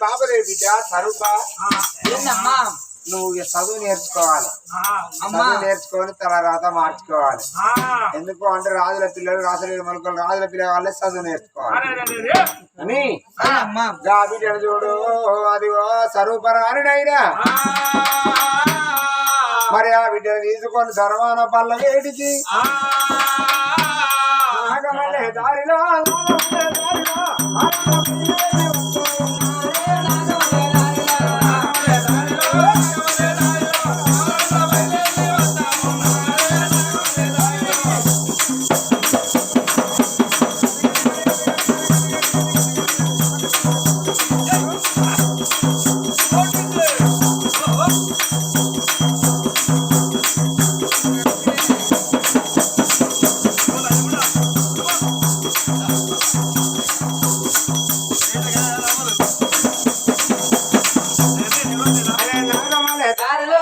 పాపలేదు బిడ్డ స్వరూప నువ్వు చదువు నేర్చుకోవాలి. చదువు నేర్చుకొని తర్వాత మార్చుకోవాలి. ఎందుకు అంటే రాజుల పిల్లలు రాసలేదు మనకు రాజుల పిల్లల వాళ్ళే చదువు నేర్చుకోవాలి అని బిడ్డ చూడు. అది స్వరూపరానిడైనా మరి ఆ బిడ్డను తీసుకొని సర్వాన పళ్ళ వేడికి దారిలో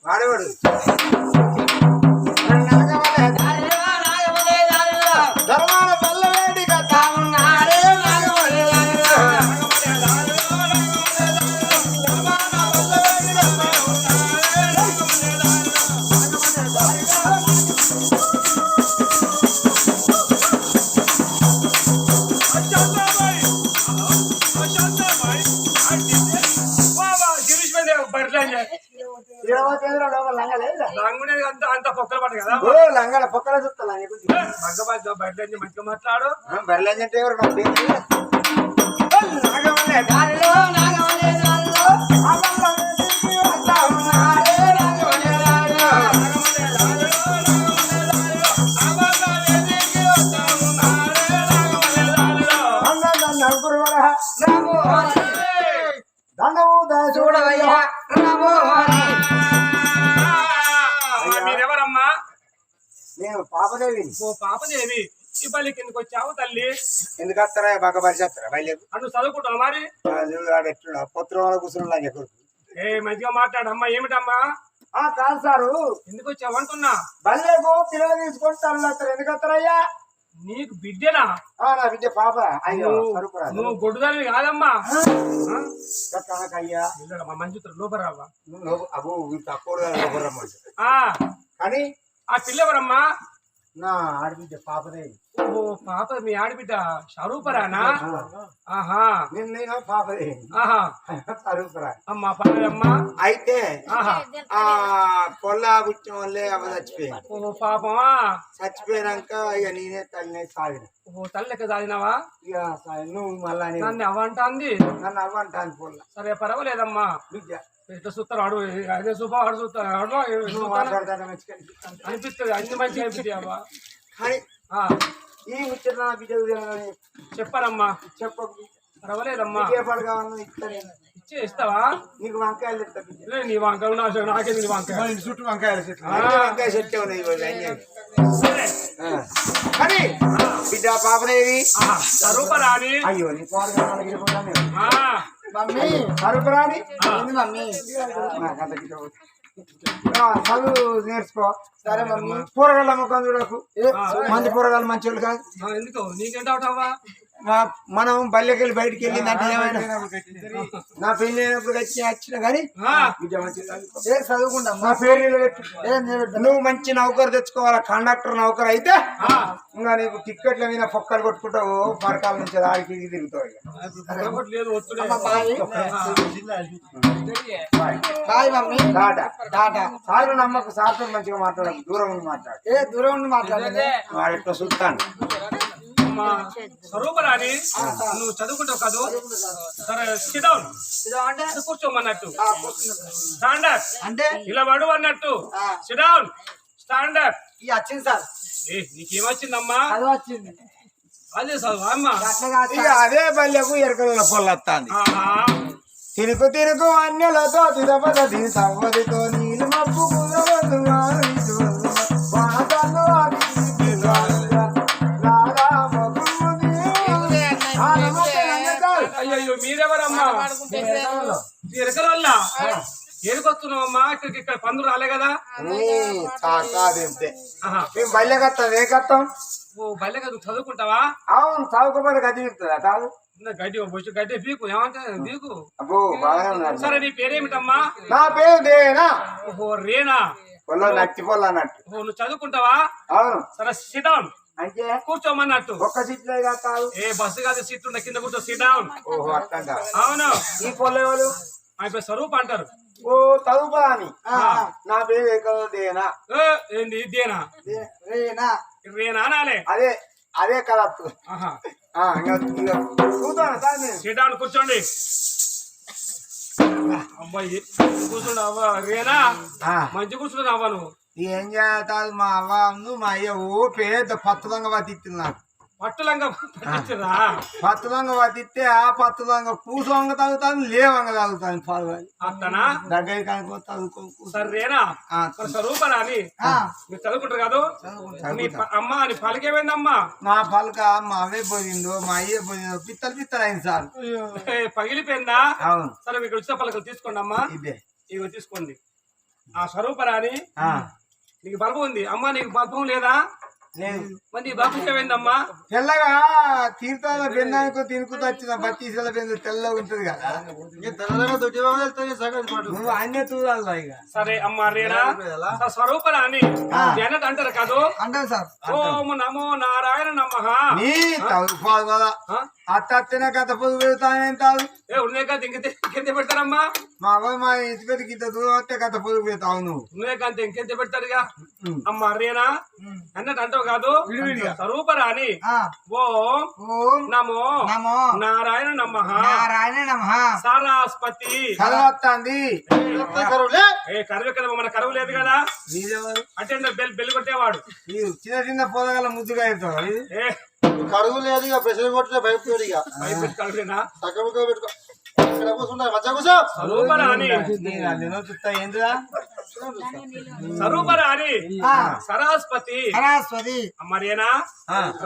వాడేవాడు ధర్మాన పల్ల వేడిగా తామున్నాడే లంగల పొక్కల చూస్తా మంచిగా మాట్లాడు బర్లంటే ఎవరు చూడవయ్యా మీరెవరమ్మా? నేను పాపదేవి. ఓ పాపదేవి, ఈ పల్లి కిందకి వచ్చావు తల్లి. ఎందుకు వస్తారా బాగా పరిచేస్తారా బయలుదేరు నువ్వు చదువుకుంటావు మరి పుత్రం కూర్చున్నా ఏ మంచిగా మాట్లాడమ్మా. ఏమిటమ్మా? కాదు సారు ఎందుకు వచ్చావు అంటున్నా. బల్లెకు పిల్లలు తీసుకొని తల్లుస్తారు. ఎందుకు వస్తారయ్యా? నీకు బిడ్డనా? నా బిడ్డ పాప. నువ్వు గొడ్డుదానివి కాదమ్మా. అయ్యా మంచి లోపల రావా అబ్బో తక్కువ కానీ ఆ పిల్లవరమ్మా? నా ఆడబిడ్డ పాపదేవి. ఓ పాప మీ ఆడబిడ్డ స్వరూపరానా? ఆహా నేను పాపదేవి. ఆహా స్వరూపరా అమ్మా పర్లేదమ్మా. అయితే ఆ పొల్ల పుట్టిన వాళ్ళే అవ చచ్చిపోయాను. ఓ పాపమా. చచ్చిపోయినాక ఇక నేనే తల్లినే సాగిన. ఓ తల్లికి సాగినావా? ఇక నువ్వు మళ్ళా నన్ను అవ్వంటాంది. నన్ను అవ్వంటాను పొల్ల. సరే పర్వాలేదమ్మా. బిడ్డ ఎట్లా చూస్తారు అడుగు అదే చూప అడు చూస్తారు అనిపిస్తుంది. అన్ని మంచిగా అనిపిస్తాయి అమ్మా. కానీ ఈ ముచ్చట బిడ్డ చెప్పారమ్మా. చెప్పకు పర్వాలేదమ్మా. ఇచ్చే ఇస్తావా? నీకు వంకాయలు నీ వంకాయ నాకే నీ వంకాయ చుట్టూ వంకాయలు వంకాయ చెట్టే ఉన్నాయి. కానీ బిడ్డ పాపదేవి స్వరూపరాణి. అయ్యో నీ మమ్మీ స్వరూపరాణి మమ్మీ చదువు నేర్చుకో. సరే మమ్మీ. కూరగాయలు అమ్మకం చూడకు. మంది కూరగాయలు మంచి వాళ్ళు కాదు. ఎందుకు నీకేంటవుతావా? మనం బల్లెకెళ్ళి బయటికి వెళ్ళిందంటే ఏమైనా నా పెళ్లి అయినప్పుడు వచ్చిన కానీ చదువుకుంటా. నా పేరు నువ్వు మంచి నౌకరు తెచ్చుకోవాలా. కండక్టర్ నౌకరు అయితే ఇంకా నీకు టిక్కెట్ల మీద పొక్కలు కొట్టుకుంటావు. పరకాల నుంచి ఆడికి తిరుగుతావు. సార్ నమ్మకు. సార్తో మంచిగా మాట్లాడదు. దూరం ఉండి మాట్లాడు. దూరం ఉండి మాట్లాడే వాడు ఎట్లా చూస్తాను. స్వరూపరాని నువ్వు చదువుకుంటావు కాదు. సరే సిడౌన్ అంటే కూర్చోమన్నట్టు. స్టాండర్డ్ అంటే ఇలా పడు అన్నట్టు. Sit down standard. వచ్చింది సార్. నీకేమొచ్చిందమ్మా? వచ్చింది. అదే చదువు అమ్మ. ఇక అదే బల్లెకు ఎరకల పొల్లొత్తాంది. ఆహా. తిరుకు తిరుకు అన్యులతో తిరపతి సవ్వదితో నీళ్ళు మబ్బు అయ్యో మీరెవరమ్మా? ఎరకరోళ్ళ ఏడుకొస్తున్నావమ్మా? ఇక్కడ పందులు రాలే కదా? మేము బల్లెకత్తాం ఏ కత్తాం? ఓ బల్లె కదా చదువుకుంటావా? అవును చదువుకోపోతే గది విడుతుందా కాదు? గడ్డి బొచ్చు గడ్డి పీకు ఏమంటే పీకు. అబ్బో బాగానే ఉన్నారు. సరే నీ పేరేమిటమ్మా? నా పేరు దేనా. ఓహో రేనా. పొల్ల నట్టి పొల్ల అన్నట్టు. ఓహో నువ్వు చదువుకుంటావా? అవును. సరే సిట్ డౌన్. అంటే కూర్చోమన్నట్టు. ఒక్క సీట్లో కాదు. ఏ బస్సు కాదు సీట్ ఉన్న కింద కూర్చో సిట్ డౌన్. ఓహో అట్లా. అవును. ఈ పొల్ల ఎవరు? ఆయన స్వరూప్ అంటారు. ఓ చదువుపా అని. నా పేరు ఎక్కడో దేనా. ఏంది ఇదేనా? రేనా అనాలే. అదే అదే కదా. సిట్ డౌన్ కూర్చోండి. అబ్బాయి కూర్చోండి అవ్వ. రేనా మంచి కూర్చున్నావు అవ్వ. నువ్వు ఏం చేస్తాడు మా అవ్వ మా అయ్య ఓ పేద పత్తులంగా పట్టింది నాకు. పట్టులంగా పట్టించరా? పత్తులంగా పట్టిస్తే ఆ పత్తులంగా కూసోంగ తగ్గుతాను లేవంగా తగ్గుతాను పాలు అత్తనా దగ్గర కనుకో చదువుకో. సరేనా స్వరూపరా అని మీరు చదువుకుంటారు కాదు? నీ అమ్మ అని పలికేమైందమ్మా? మా పలక మా అవే పోయిందో మా అయ్యే పోయిందో పిత్తలు పిత్తలు అయింది సార్. పగిలిపోయిందా? అవును. సరే మీకు వచ్చిన పలకలు తీసుకోండి అమ్మా. ఇదే ఇగో తీసుకోండి. ఆ స్వరూపరా అని నీకు బల్బం ఉంది. అమ్మ నీకు బల్బం లేదా? మరి నీ బల్బం ఏమైందమ్మా? తెల్లగా తీర్థాల బెందానికి తినుకుంటూ వచ్చిన బత్తీసల బెందు తెల్లగా ఉంటది కదా. నువ్వు అన్నీ చూడాలి ఇక. సరే అమ్మ రేనా స్వరూపరా అని జనట్ అంటారు కాదు? అంటారు సార్. ఓం నమో నారాయణ నమః. నీ తగుపాదు కదా అత్తనే కథ పొద్దు పెడతానేంటారు. ఏ ఉన్నాయి కదా ఇంకెంత పెడతారమ్మా? మా అవ్వ మా ఇంటి పెద్దకి ఇంత దూరం వస్తే కథ పొద్దు పెడతావు నువ్వు. ఉన్నాయి కదా ఇంకెంత పెడతారుగా. అమ్మ రేనా అన్నట్టు అంటావు కాదు? స్వరూపరా అని ఓం నమో నారాయణ నమః సరస్వతి. చదవత్తాంది ఏ కరువు కదా మన కరువు లేదు కదా. అంటే బెల్లి కొట్టేవాడు. చిన్న చిన్న పొదగల ముద్దుగా అవుతావు. ఏ కడుగు లేదు ఇక ప్రెషర్ కొట్టిన భయపడి ఇక భయపెట్టి కడుగునా చక్కగా పెట్టుకో. ఇక్కడ కూర్చుంటారు మధ్య కూర్చో. స్వరూపరా అని ఏంటిదా స్వరూపరా అని సరస్వతి అమ్మరేనా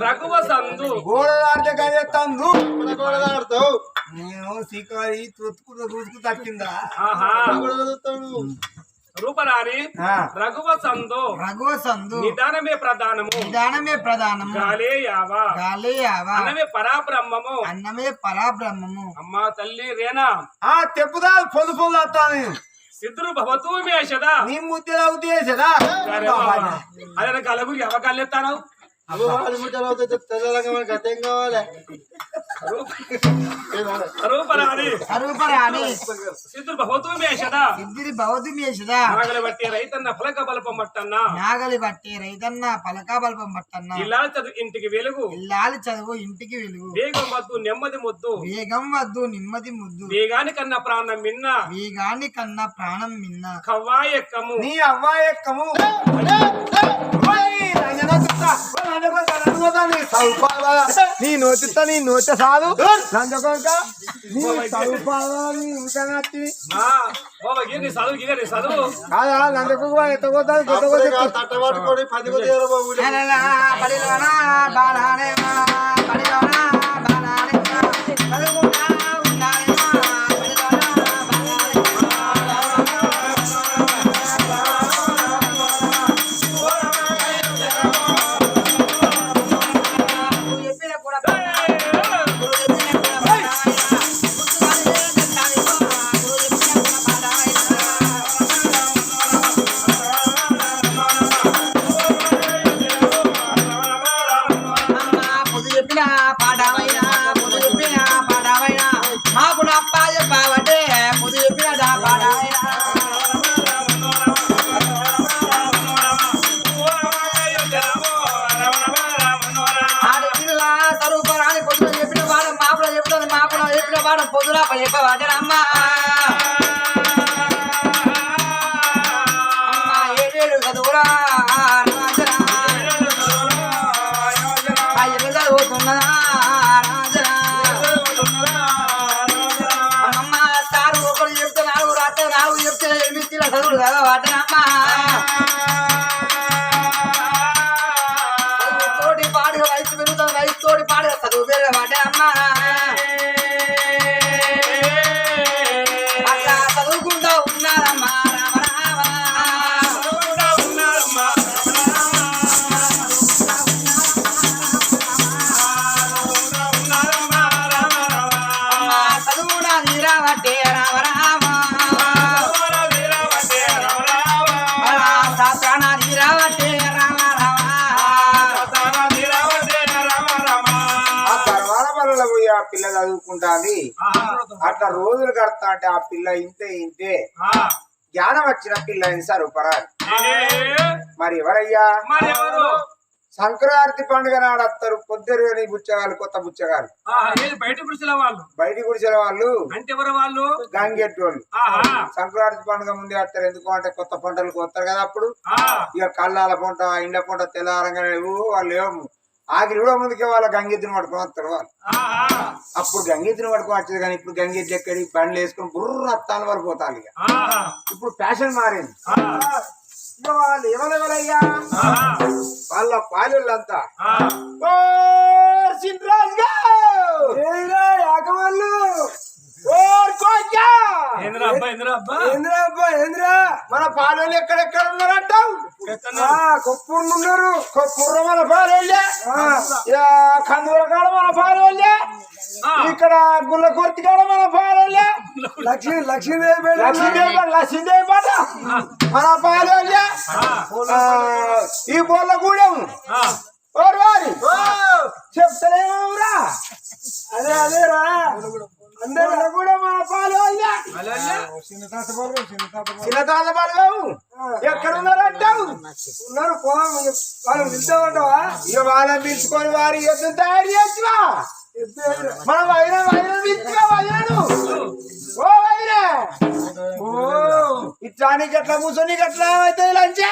రఘువ సందు గోడలాడితే గదేస్తాను. ఆడతావు నేను సీకారి చూసుకు తక్కిందా. రూపరాని రఘువ సందు నిదానమే ప్రధానము గాలే యావా అన్నమే పరాబ్రహ్మము అమ్మా తల్లి రేనా తెప్పుదా పొందు పొందు వస్తాను. సిద్ధుడు భవతూ మేషదా నీ ముద్దెలా ఉద్దేశదా అదే కలగు ఎవగల్లెత్తాను. తెల్లగా గతం కావాలి. సిద్ధుడు భవతూ మేషదా నాగలి బట్టి రైతన్న ఫలక బల్పం పట్టన్నా ఇల్లాలి చదువు ఇంటికి వెలుగు వేగం వద్దు నెమ్మది ముద్దు వేగానికన్నా ప్రాణం మిన్న కవ్వా ఎక్కము నీ అవ్వా ఎక్కము. నీ నోటితో నీ నోట సాదు నంజకొక నీ చదువుపాలని చదువు కాదా నంజకొక ఎత్తపోతాను తట్టబట్టుకొని 10 కొద్ది పొద్దున చెప్పవాడమ్మా ఏడు చదువురా చదువుతున్నదా చదువులు చదవటనమ్మా తోటి పాడుగా వయసు పెరుగుతుంది వయసు తోటి పాడుగా చదువు పెరగబడ్డనమ్మా అట్లా చదువుకుంటా ఉన్నారమ్మా ఆ పిల్ల చదువుకుంటాంది అట్లా రోజులు కడతా అంటే ఆ పిల్ల ఇంతే జ్ఞానం వచ్చిన పిల్ల అయింది సార్ ఉపరాలు మరి ఎవరయ్యా సంక్రాంతి పండుగ నాడు వస్తారు పొద్దురు బుచ్చగాలు కొత్త బుచ్చగాలు బయట గుడిసెల వాళ్ళు బయట గుడిసెల వాళ్ళు అంటే ఎవరు వాళ్ళు గంగెట్టి వాళ్ళు సంక్రాంతి పండుగ ముందే వస్తారు ఎందుకు అంటే కొత్త పంటలకు వస్తారు కదా అప్పుడు ఇక కళ్ళాల పంట ఇండ్ల పంట తెల్లారంగానే వాళ్ళు ఏమో ఆఖరి కూడా ముందుకే వాళ్ళ గంగెత్తిని పట్టుకొని వస్తారు వాళ్ళు అప్పుడు గంగెత్తిని పట్టుకొని వచ్చేది కానీ ఇప్పుడు గంగెత్తి ఎక్కడి బండ్లు వేసుకొని బుర్ర అత్తాలు వాళ్ళు పోతారు ఇక ఇప్పుడు ఫ్యాషన్ మారింది వాళ్ళు ఎవరెవరయ్యా వాళ్ళ పాలెళ్ళంతా మన పాలెళ్ళు ఎక్కడెక్కడ ఉన్నారంటావు కొప్పూర్లు ఉన్నారు కొప్పూర్లో మన పాలెళ్ళే కందుల కాడ మన పాలెళ్ళే ఇక్కడ గుళ్ళ కొర్తి కాడ మన పాలెళ్ళే లక్ష్మీదేవి పాట మన పాలెళ్ళే ఈ బోళ్ళగూడెం ఓరు వారి చెప్తలేమరా అదేరా అందరూ కూడా మన పాలెళ్ళే చిన్న తాత బలగావు ఎక్కడ ఉన్నారంటావు ఉన్నారు వాళ్ళు పిలుస్తామంటావా ఇక వాళ్ళని పిలుచుకొని వారి ఎద్దు తయారు చేసివా మన వైరం పిలుచువా వైరాను ఓ వైరే ఓ ఇట్లా నీకు ఎట్లా కూర్చొని నీకు ఎట్లా అవుతుంది లంచే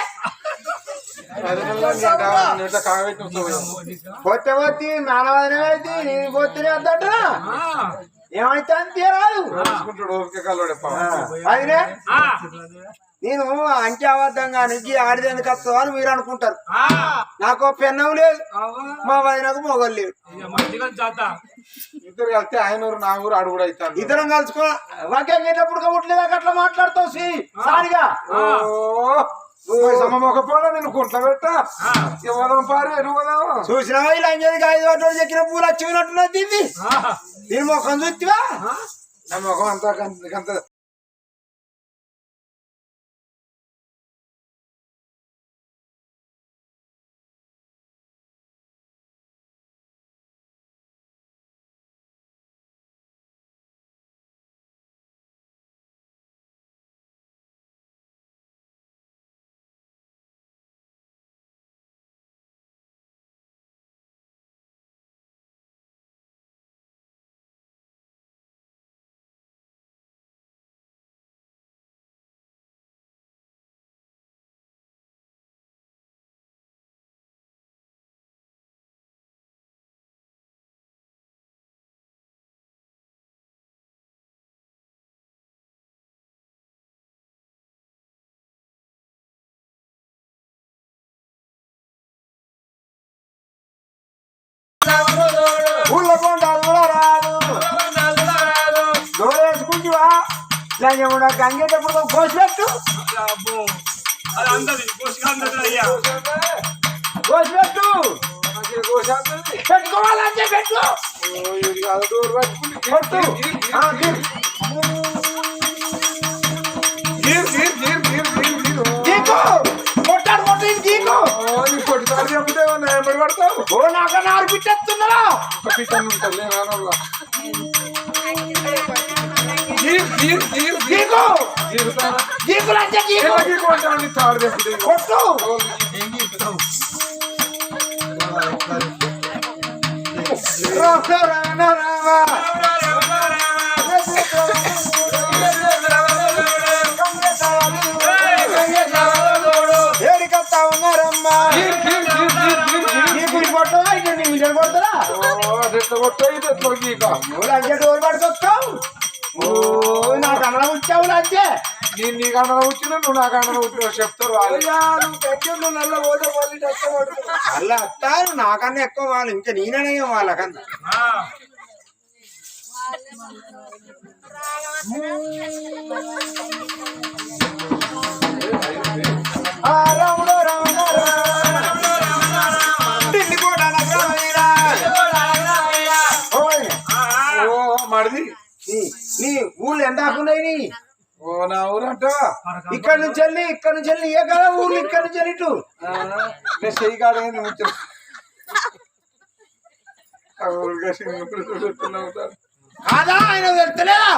పోతే పోతే నానవదనమైతే నేను పోతేనే వద్దట ఏమైతే అంతే రాదు అయినే నేను అంటే అబద్ధంగా నెగ్గి ఆడిదేందుకు వస్తావు అని మీరు అనుకుంటారు నాకు పెన్నం లేదు మా వదినకు మొగలు లేదు ఇద్దరు కలిస్తే ఆయన ఊరు నా ఊరు అడుగు కూడా అవుతాను ఇద్దరం కలుసుకో వాక్యం ఎప్పుడు కబుట్లేదా అట్లా మాట్లాడుతావు సారిగా సమోకపోవడం నేను కుంట్ల పెట్టా ఇవ్వదాం పారు ఎరువదాం చూసినావా ఇలా అంజేది 5 గంటలు చెక్కిన పూలు వచ్చినట్టున్నది ఇది దీని ముఖం చూస్తావా నా ముఖం అంతా అంత ఊళ్ళో కొండాలు కూడా రాదు దూరేసుకుంటువా లేకుండా గంగేటప్పుడు కోసిపెట్టు కోసిపెట్టు పెట్టుకోవాలంటే పెట్టు కొట్టాడు కొట్టి గీకు ఓ నాకన్నా ఆడిపిట్టేస్తున్నారా గీకులంటే కొట్టు ఏడికత్తా ఉన్నారమ్మా కొడతారా పట్టుకొస్తావు నాకు అమల వచ్చావు లంచే నేను నీ గంటలో వచ్చినా నువ్వు నా గంటలో వచ్చినా చెప్తారు వాళ్ళు. నువ్వు పెద్దలు నల్ల పోతే మళ్ళీ కష్టపడు అలా వస్తారు నాకన్నా ఎక్కువ వాళ్ళు ఇంకా నేననే వాళ్ళకన్నా రాముడు ఓ మరిది నీ ఊళ్ళు ఎంత ఆకున్నాయి ఓ నా ఊరంట ఇక్కడ నుంచి వెళ్ళి ఏ కదా ఊళ్ళు ఇక్కడ నుంచి వెళ్ళి ఇటు నేను చెయ్యి కాడేంది ముచ్చట కాదా ఆయన వెళ్తలేదా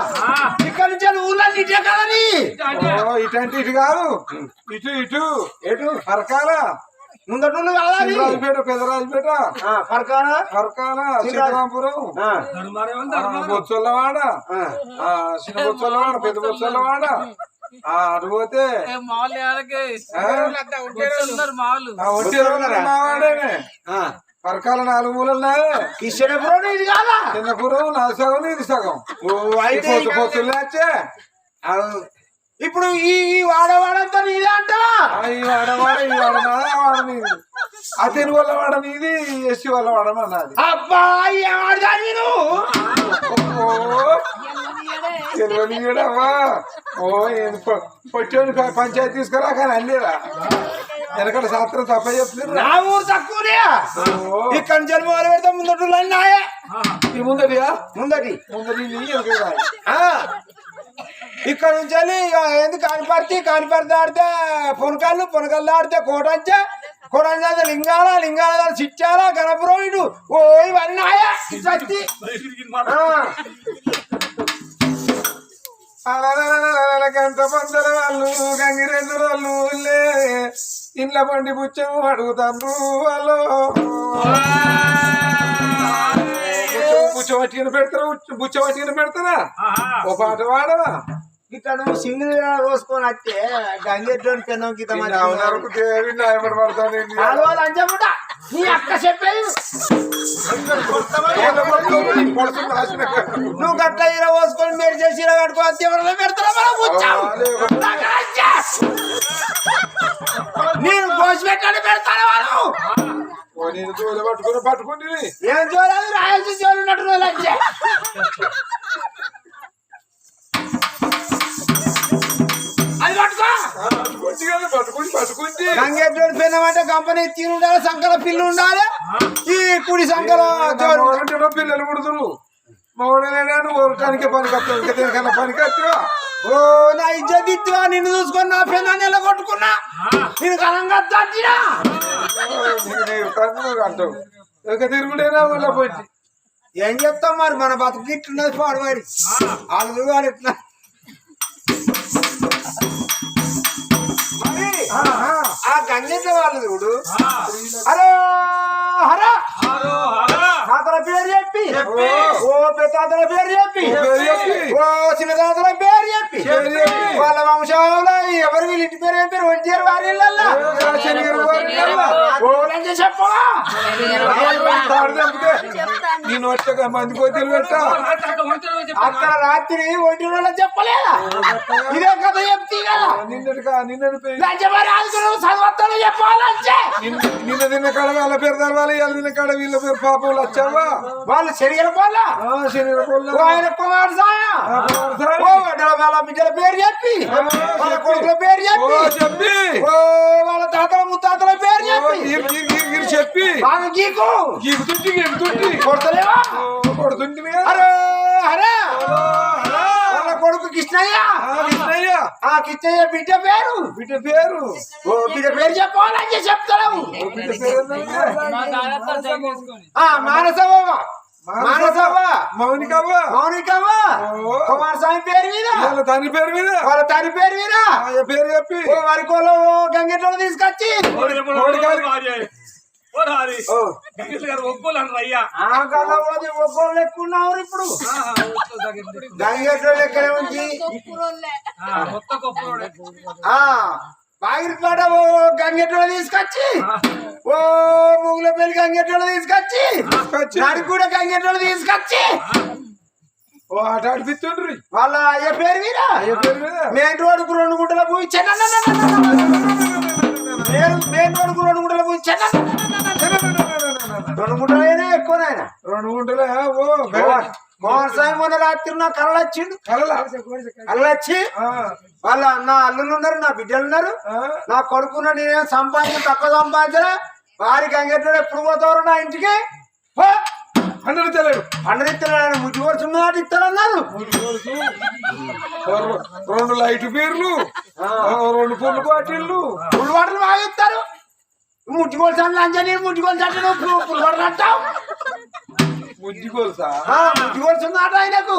ఇక్కడ నుంచి ఊళ్ళో ఇటే కదని ఇటంటే ఇటు కాదు ఇటు ఇటు ఎటు పరకాల ముందటోళ్ళు కాదా రాజపేట పెదరాజపేట పరకానా పరకాల శ్రీరాంపురం బొచ్చల్లవాడ చిన్న బొచ్చల్లవాడ పెద్ద బొచ్చల్లవాడ అటు పోతే వాడేనే పరకాల 4 మూలలున్నాయే కిషనపురం ఇది కాదా చిన్నపురం నా సగం ఇది సగం పొత్తులే ఇప్పుడు ఈ వాడవాడంతా నీదే అంటావా ఈ వాడవాడ ఈ వాడ నీది ఆ తెలుగు వాళ్ళ వాడ నీది ఎస్సీ వాళ్ళ వాడమన్నది అబ్బా ఏమాడదా నేను తెలియనియడమ్మా ఓ పొట్టోని పంచాయతీ తీసుకురా కానీ అల్లేరా వెనకడ శాస్త్రం తప్ప చెప్తున్నారు నా ఊరు తక్కువనే ఇక్కడ నుంచి మొదలు పెడితే ముందటి నాయే ఈ ముందటియా ముందటి ఇక్కడ నుంచి ఎందుకు కానిపడితే ఆడితే పొనకాళ్ళు ఆడితే కోటంచే లింగాల చిట్టాల గణపురం ఇటు ఓ ఇవన్నీ నాయే సత్తి గంట పందల వాళ్ళు గంగిరెద్దుల వాళ్ళు ఇండ్ల పండి పుచ్చము అడుగుతాను వాళ్ళు బుచ్చవట్టిన పెడతారా బుచ్చవట్టిన పెడతారా ఓ పాట వాడవా ఇక్కడ నువ్వు సింగిల్ కోసుకొని వస్తే గంగెట్లోని పెన్నం గీత అంచముట నీ అక్క చెప్పేది నువ్వు గట్ల ఈర పోసుకొని మీరు చేసి ఈర కట్టుకో ఎవరైనా పెడతారా నేను కోసి పెట్టాలి పెడతారా వాళ్ళు నేను జోలు పట్టుకుని ఏం చూడలేదు రాయాల్సి జోలు ఉన్నట్టు లంచే అది పట్టుకో గంగెట్లోని పెన్నమంటే కంపెనీ తీరు ఉండాలి సంకల పిల్లు ఉండాలి ఈ కుడి సంకల పిల్లలు పుడుతురు మౌడలేడాను ఓరటానికి పనికొస్తావు ఇంకా దేనికన్నా పనికొస్తావా ఓ నా ఇజ్జత్ ఇచ్చివా నిన్ను చూసుకొని నా పెన్నాన్ని ఎలా కొట్టుకున్నా నేను కలంగా తట్టినా అంటావు ఇక తిరుగుడేనా ఊళ్ళో పోయి ఏం చెప్తాం మరి మన బతుకు ఇట్లున్నది పాడువాడి వాళ్ళు వాడు ఎట్లా ఆ గంగెట్ల వాళ్ళు చూడు హలో హరా తాతల పేరు చెప్పి ఓ పెద్దాతల పేరు చెప్పి ఓ చిన్న తాతల పేరు చెప్పి వాళ్ళ వంశంలో ఎవరు వీళ్ళ ఇంటి పేరు ఏం పేరు వంజేరు వారి చెప్పవా నేను వచ్చాక మంది పోతే పెట్టా అక్కడ రాత్రి ఒంటి రోజులు చెప్పలేదా ఇదే కథ చెప్తీ కదా నిన్నటి చదవస్తాను చెప్పాలంటే నిన్న తిన్న కాడ వాళ్ళ పేరు తెలవాలి వాళ్ళ తిన్న కాడ వీళ్ళ పేరు పాపలు వచ్చావా వాళ్ళు శరీర పోల శరీర ఆయన కుమార్ వాళ్ళ బిడ్డల పేరు చెప్పి వాళ్ళ కొడుకుల పేరు చెప్పి వాళ్ళ తాతల ముత్తాతల పేరు చెప్పి చెప్పి బాగా గీకు గీకుతుంటి కొడతలేవా కొడుతుంటి అరే అరే వాళ్ళ కొడుకు కృష్ణయ్య ఆ కృష్ణయ్య బిడ్డ పేరు ఓ బిడ్డ పేరు చెప్పాలని చెప్తావు మానసవ్వ మౌనికవ్వ కుమారస్వామి పేరు మీద వాళ్ళ తండ్రి పేరు మీద పేరు చెప్పి వరికోలో గంగెట్లో తీసుకొచ్చి ఒగ్గోళ్ళు ఎక్కున్నారు ఇప్పుడు గంగెట్లో ఎక్కడే ఉంది బాగిరిపాట ఓ గంగెట్లో తీసుకొచ్చి ఓ ముగ్గుల పెళ్లి గంగెట్లో తీసుకొచ్చి నాడు కూడా గంగెట్లో తీసుకొచ్చి ఓ ఆట ఆడిపిస్తుండ్రి వాళ్ళ అయ్య పేరు వీరా మెయిన్ రోడ్డుకు 2 గుంటల పోయి మెయిన్ రోడ్డుకు 2 గుంటల పోయి 2 గుంటలైనా ఎక్కువనైనా 2 గుంటలే ఓ మోహన్ మొన్న రాత్రి నా కళ్ళు వచ్చిండు కళ్ళు వచ్చి వాళ్ళ నా అల్లులు ఉన్నారు నా బిడ్డలు ఉన్నారు నా కొడుకున్న నేనేం సంపాదించిన తక్కువ సంపాదించరా వారికి అంగట్లో ఎప్పుడు పోతారు నా ఇంటికి అన్నదిత్తలేడు అన్నదిత్తలేడు ముద్దు వరుస మాట ఇస్తానన్నారు 2 లైట్ బీర్లు 2 పుల్లు బాటిళ్ళు పుల్లు బాటలు బాగా ఇస్తారు ముట్టుకోల్సాను లంచని ముట్టుకోల్సంటే నువ్వు పుల్లు బాటలు అంటావు ముజ్జిగోల్సా ముట్టుకోల్సి మాట ఆయనకు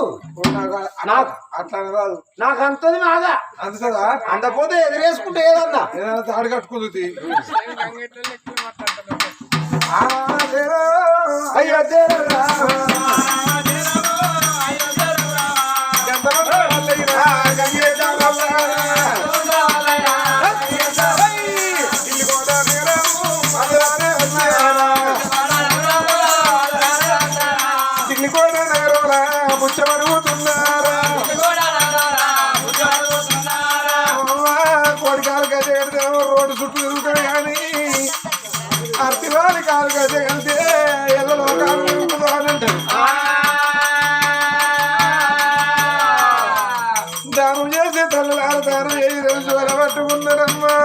నాకు అట్లా కాదు నాకు అంతది బాగా అందుకదా అందపోతే ఎదురేసుకుంటే ఏదన్నా ఏదైనా తాడు కట్టుకుంది అయ్యో కోడికాలు గదే రోడ్డు చుట్టూ తిరుగుతాడు కానీ అర్తివారి కాలు గదే కలితే ఎల్లలో కాలు అంటారు దానం చేసే తల్లులారు దానం చేసి రోజు పట్టుకున్నారమ్మా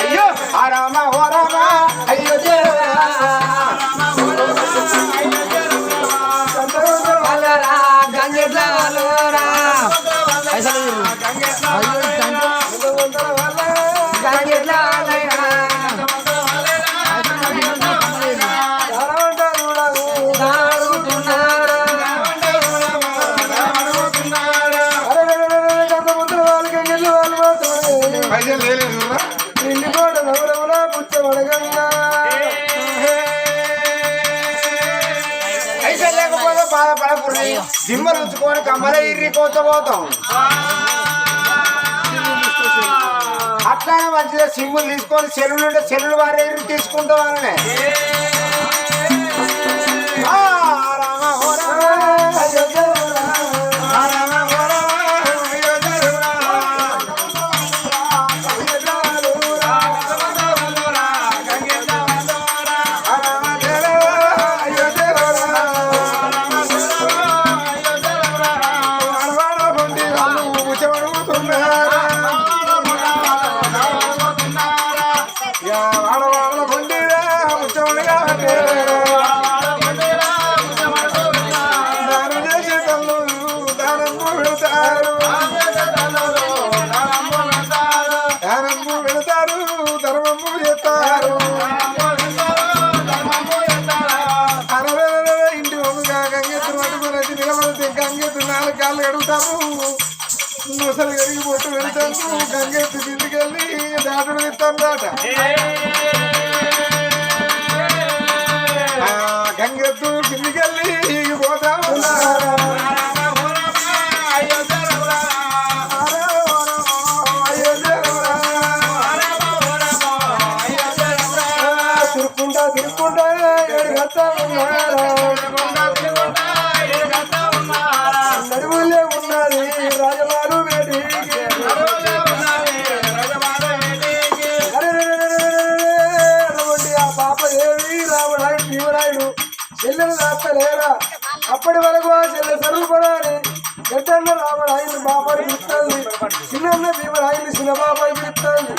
అయ్యో రామ ఓ రామ అయ్యో పైసలు లేకపోతే బాధపడకూడదు దిమ్మలు ఉంచుకొని కమ్మల ఇర్రి కోత పోతాం అట్లానే మంచిగా సిమ్ములు తీసుకొని సెల్లులు ఉంటే సెల్లులు వారి ఇర్రి తీసుకుంటాం అనే కాళ్ళు కడుగుతాము ముసలు కరిగిపోతూ వెళ్తాము గంగెత్తి దిందుకెళ్ళి దాటుడు ఇస్తాను దాట గంగెత్తు కిందికెళ్ళి పోతాము తిరుక్కుంటా తిరుక్కుంటా నడువులే ఉన్నది రాజమారు వేడి ఆ పాప ఏవి రావడాడు జీవరాయుడు చెల్లెలు రాస్తలేరా అప్పటి వరకు ఆ చెల్లె స్వరూపడాని ఎద్దన్న రామరాయుడు బాబాని పిలుస్తుంది చిన్న భీమరాయుడు చిన్న బాబాయి పిలుస్తుంది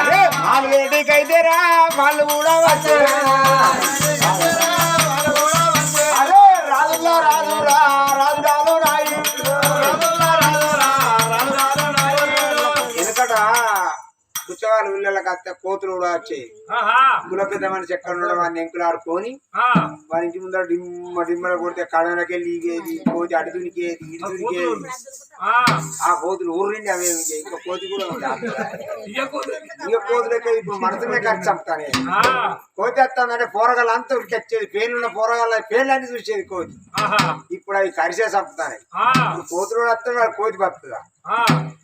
అరే వాళ్ళు వేడికైతే రా వాళ్ళు కూడా వచ్చారా అరే రాజులా రాజురా రాజు రాజు రాయి ఎందుకట పుచ్చగాలు పిల్లలకి అత్త కోతులు కూడా వచ్చాయి గుల పెద్ద మనిషి ఎక్కడ ఉండడం వాడిని ఎంకులు ఆడుకొని వారి ఇంటి ముందర డిమ్మ డిమ్మల కొడితే కడనకి వెళ్ళి ఈగేది కోతి అటు దునికేది ఇటు దునికేది ఆ కోతులు ఊరు నుండి అవే ఇంకా కోతి కూడా ఉంది ఇంకా కోతులకే ఇప్పుడు మనసునే ఖర్చు చంపుతానే కోతి వస్తుందంటే పోరగాళ్ళు అంతా ఉరికొచ్చేది పేర్లున్న పోరగాళ్ళ పేర్లన్నీ చూసేది కోతి ఇప్పుడు అవి కరిసే చంపుతానే కోతులు వస్తాడు వాడు కోతి బతుకుదా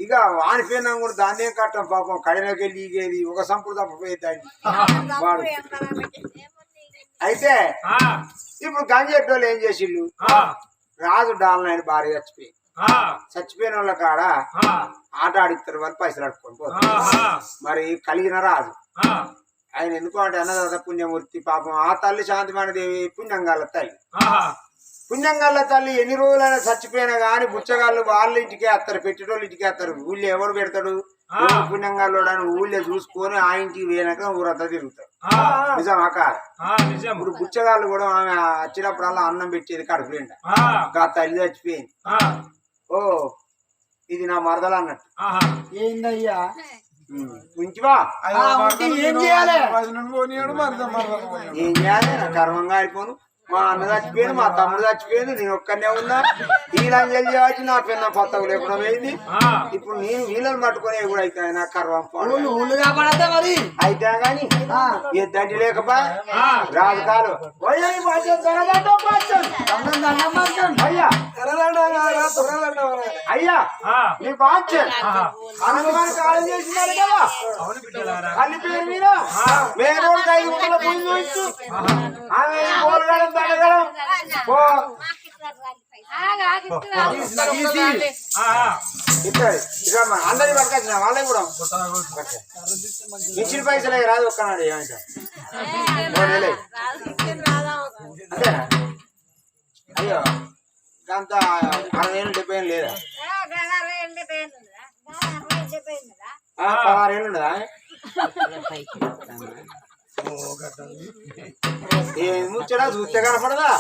ఇక వాని పేరు కూడా దాన్నే కట్టం పాపం కడలోకి వెళ్ళి ఈగేది ఒక సంపుడు తప్పపోయేది దాన్ని వాడు అయితే ఆ, ఇప్పుడు గంగెట్టోళ్ళు ఏం చేసిళ్ళు ఆ, రాజు డాలనాయుడు భార్య చచ్చిపోయింది ఆ, చచ్చిపోయిన వాళ్ళ కాడ ఆ, ఆట ఆడిస్తారు వాళ్ళు పైసలు ఆడుకొని పోతారు ఆహా, మరి కలిగిన రాజు ఆ, ఆయన ఎందుకు అంటే అన్నదాత పుణ్యమూర్తి పాపం ఆ తల్లి శాంతిమానదేవి పుణ్యంగాల తల్లి ఆహా, పుణ్యంగాల తల్లి ఎన్ని రోజులైనా చచ్చిపోయినా గాని బుచ్చగాళ్ళు వాళ్ళ ఇంటికే వస్తారు పెట్టేటోళ్ళు ఇంటికే వస్తారు ఊళ్ళో ఎవరు పెడతాడు పుణ్యంగాళ్ళు అని ఊళ్ళో చూసుకొని ఆ ఇంటికి పోయినాక ఊరంతా తిరుగుతారు ఆ, నిజమా కాదు ఆ, నిజం. ఇప్పుడు బుచ్చగాళ్ళు కూడా ఆమె వచ్చినప్పుడల్లా అన్నం పెట్టేది కడుపు నిండా ఆ, ఆ తల్లి చచ్చిపోయింది ఆ, ఓ ఇది నా మరదలు అన్నట్టు ఆహా, ఏందయ్యా ఉంచివా ఏం చేయాలి ఏం చేయాలి నా కర్మంగా అయిపోను మా అన్న చచ్చిపోయాను మా తమ్ముడు చచ్చిపోయాను నేను ఒక్కనే ఉన్నా వీళ్ళని చేయవచ్చు నా పిన్న పత్తకు లేకుండా పోయింది ఆ, ఇప్పుడు నేను వీళ్ళని పట్టుకునే కూడా అయితే నా కర్వం ఊళ్ళు కాపాడతా మరి అయితే గాని ఏ దండి లేకపో ఆ, రాజు కాలు అయ్యా అయ్యా ఆ, నీ బాధ్యత ఆహా. అనుమానం కాలం చేసినారు కదా అవును బిడ్డలారా. కల్లి పేరు మీద మేము 5 గుంటల పూజ చూస్తూ ఆమె పోలగడం దండగడం పో ఆ, ఆ, ఇద్దరు ఇక అందరి పట్టుకొచ్చిన వాళ్ళే కూడా ఇచ్చిన పైసలే రాదు ఒక్కనాడు ఏమంటే అంతేనా అయ్యో అంత 60 ఏళ్ళు 70 ఏళ్ళు లేదా 16 ఏళ్ళు ఉండదా ఏం ముచ్చడా చూస్తే కనపడదా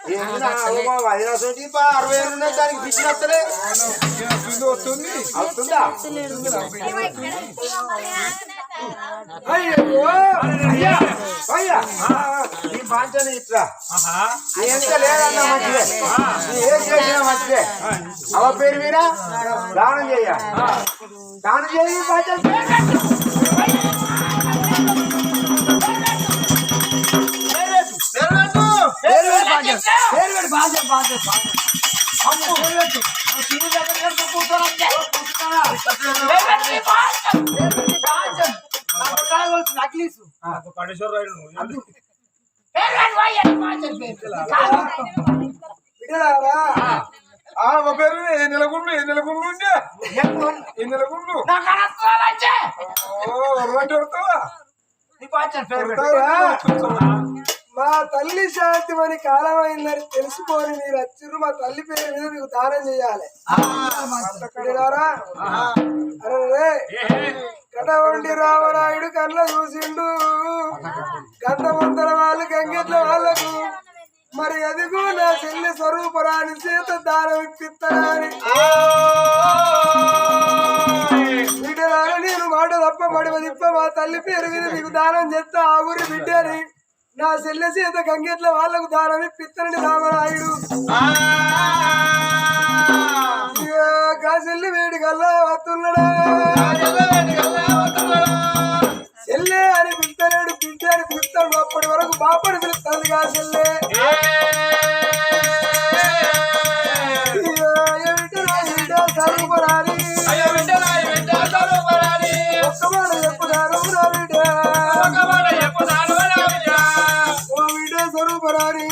ఏంది 60 ఏళ్ళు ఉన్నాయి దానికి పిచ్చిన వస్తలే అవుతుందా అయ్యా అయ్యా నీ బాధ్యత ఇట్లా ఆహా, నీ ఎంత లేదన్నా మంచిదే నీ ఏం చేసినా మంచిదే అవ పేరు మీద దానం చెయ్య దానం చేయి బాధ్యత నక్లీసు నాకు పడేశ్వర రాయుడు నువ్వు. బిడ్డలారా ఆ పేరు నెలగుండు ఉండే నెలగుండు మా తల్లి శాంతిమని కాలం అయిందని తెలుసుకొని మీరు వచ్చిర్రు మా తల్లి పేరు మీద మీకు దానం చేయాలి బిడ్డలారా అరే కటవండి రామరాయుడు కళ్ళ చూసిండు గంధమంతల వాళ్ళు గంగెట్ల వాళ్ళకు మరి అదిగో నా చెల్లి స్వరూపరాని చేత దానం ఇప్పిస్తానని బిడ్డలారా నేను మాట తప్ప మడివ తిప్ప మా తల్లి పేరు మీద మీకు దానం చేస్తా ఆ ఊరి బిడ్డని నా చెల్లె చేత గంగెట్ల వాళ్ళకు దానం ఇప్పిస్తానని రామరాయుడు చెల్లి వేడి కల్లా వస్తున్నాడా చెల్లె అని పిలుస్తాడు బిడ్డ అని పిలుస్తాడు అప్పటి వరకు బాపని పిలుస్తుంది కా చెల్లె సరూపరాని ఒక్క మాట చెప్పుదారు ఓ బిడ్డ స్వరూపరాని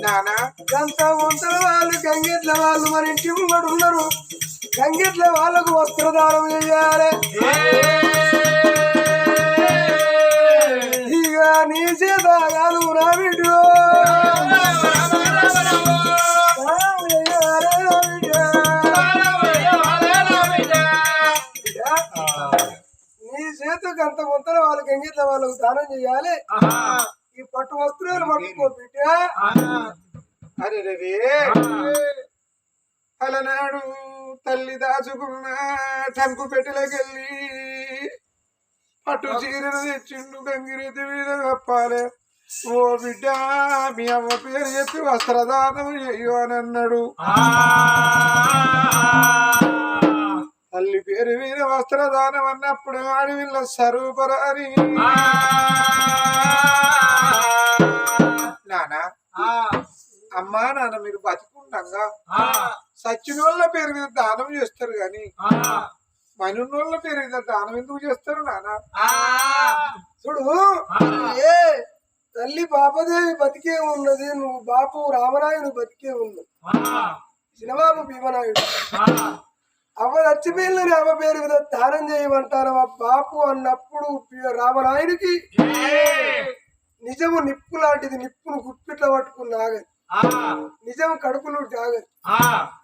నానా గంత వంతల వాళ్ళు గంగెట్ల వాళ్ళు మన ఇంటి ముంగడు ఉన్నారు గంగెట్ల వాళ్ళకు వస్త్రదానం చేయాలి ఇక నీ చేత కాదు నా బిడ్డ నీ చేతకు అంత వంతల వాళ్ళు గంగెట్ల వాళ్ళకు దానం చేయాలి ఈ పట్టు వస్త్రాలు పట్టుకో బిడ్డ అరే రే అలనాడు తల్లి దాచుకున్న టంకు పెట్టెలకెళ్ళి పట్టు చీరను తెచ్చిండు గంగిరెద్దు మీద కప్పాలే ఓ బిడ్డ మీ అమ్మ పేరు చెప్పి వస్త్రదానం చెయ్యు అని అన్నాడు తల్లి పేరు మీద వస్త్రదానం అన్నప్పుడు ఆడి వీళ్ళ స్వరూపరాని నానా అమ్మా నాన్న మీరు బతికుండగా సచ్చిన వాళ్ళ పేరు మీద దానం చేస్తారు గాని మనున్నోళ్ళ పేరు మీద దానం ఎందుకు చేస్తారు నాన్న చూడు తల్లి పాపదేవి బతికే ఉన్నది, నువ్వు బాపు రామనాయుడు బతికే ఉన్నావు, చిన్నబాబు భీమనాయుడు. అవ్వ చచ్చిపోయిందని అవ్వ పేరు మీద దానం చేయమంటారు. బాపు అన్నప్పుడు రామనాయుడికి నిజము నిప్పు లాంటిది, నిప్పును గుప్పిట్ల పట్టుకుని ఆగదు, నిజం కడుపులు ఆగదు.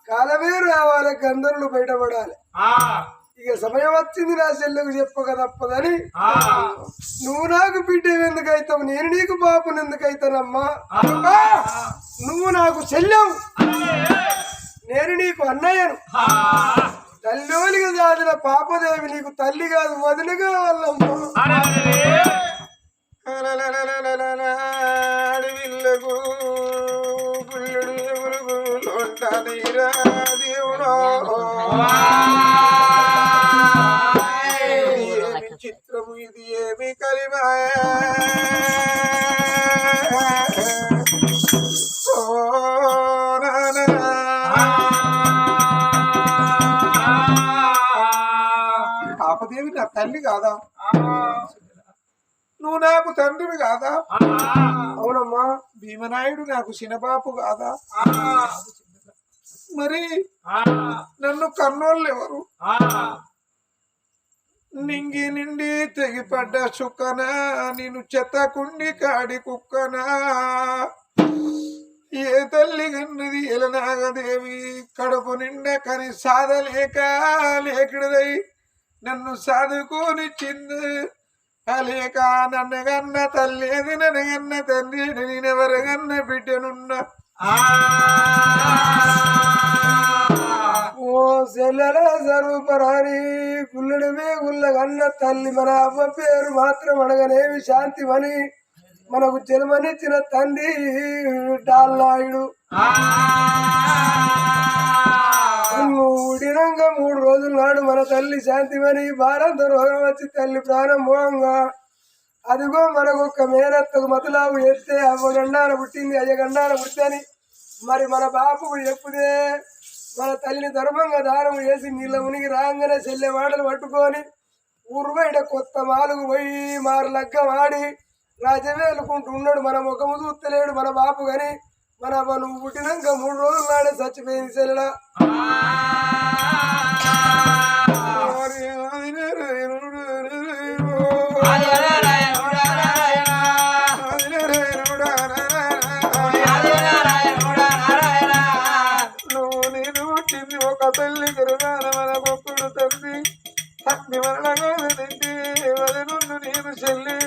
కాలమే రావాలి, గంధర్వులు బయటపడాలి. ఇక సమయం వచ్చింది నా చెల్లెకు చెప్పక తప్పదని, నువ్వు నాకు బిడ్డ ఎందుకైతావు, నేను నీకు బాపుని ఎందుకైతానమ్మా, నువ్వు నాకు చెల్లెవు, నేను నీకు అన్నయ్యను. తల్లిగా జాతిన పాపదేవి నీకు తల్లి కాదు వదిలిగా వాళ్ళమ్మా. అడవిల్లకు పుల్లుడు దేవుడో చిత్రము ఇది ఏమి కలిమా పాపదేవి నా తల్లి కాదా, నువ్వు నాకు తండ్రివి కాదా? అవునమ్మా. భీమనాయుడు నాకు చిన్నబాపు కాదా? మరి నన్ను కన్నోళ్ళు ఎవరు? నింగి నిండి తెగిపడ్డ చుక్కనా, నేను చెత్తకుండి కాడి కుక్కనా, ఏ తల్లి కన్నది ఎలనాగదేవి కడుపు నిండా కని సాధలేక లేకిడదై నన్ను సాదుకోనిచ్చింది. లేక నన్ను కన్న తల్లేది, నన్ను కన్న తండ్రి, నేనెవరికన్న బిడ్డనున్నా. ఓ సెల్లెల స్వరూపరాని గుల్లడమే గుల్ల కన్న తల్లి, మన అవ్వ పేరు మాత్రం అనగనేవి శాంతిమని, మనకు జన్మనిచ్చిన తండ్రి డాల్లాయుడు. ఉడినంగా 3 రోజుల నాడు మన తల్లి శాంతిమని భారంత రోగం వచ్చి తల్లి ప్రాణం మోహంగా, అదిగో మనకొక్క మేనత్తకు మతలావు ఎత్తే అవ్వ గండాన పుట్టింది, అయ్య గండాన పుట్టని మరి మన బాపుకు చెప్పుదే మన తల్లిని ధర్మంగా దానం చేసి నీళ్ళ మునిగి రాగానే చెల్లె మాటలు పట్టుకొని ఊరు బయట కొత్త మాలుగు పోయి మారు లగ్గం ఆడి రాజవేలుకుంటూ ఉన్నాడు. మన ముఖము చూస్తలేడు మన బాపు గాని, మన నువ్వు పుట్టినాక 3 రోజుల నాడే చచ్చిపోయింది చెల్లెల. నువ్వు నేను పుట్టింది ఒక తల్లి తిరుగాన మన గొప్పడు తండ్రి, అన్ని మరణి వదనుండు నేను చెల్లి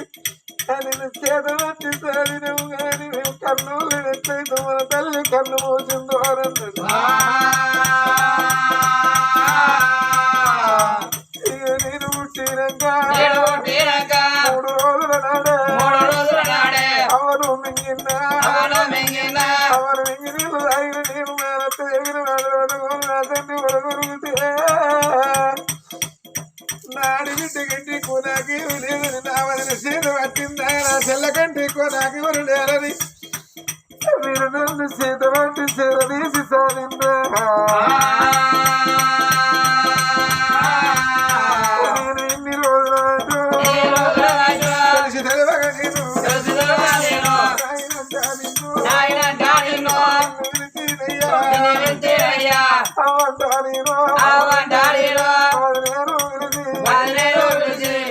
అని చేత వచ్చి సారినవు కానీ మేము కన్నులు ఎట్లయితే మన తల్లి కన్ను మోసిందో అన్నది. ఇక నేను పుట్టినాక 3 రోజుల నాడే అవను మింగినా, అవను మింగి నీళ్ళు తాగిన నేను మేనత్త ఎగిన నా తండ్రి వరగొరుగుతే నాడి బిడ్డ గంటి కొనాకి లేదని నా వదిన చేత పట్టిందా, నా చెల్ల కంటి కొనాకి వరు లేరని మీరు నన్ను చేత పట్టి చేత తీసి సాగిందా. నేను ఎన్ని రోజుల కలిసి తెలవగా నేను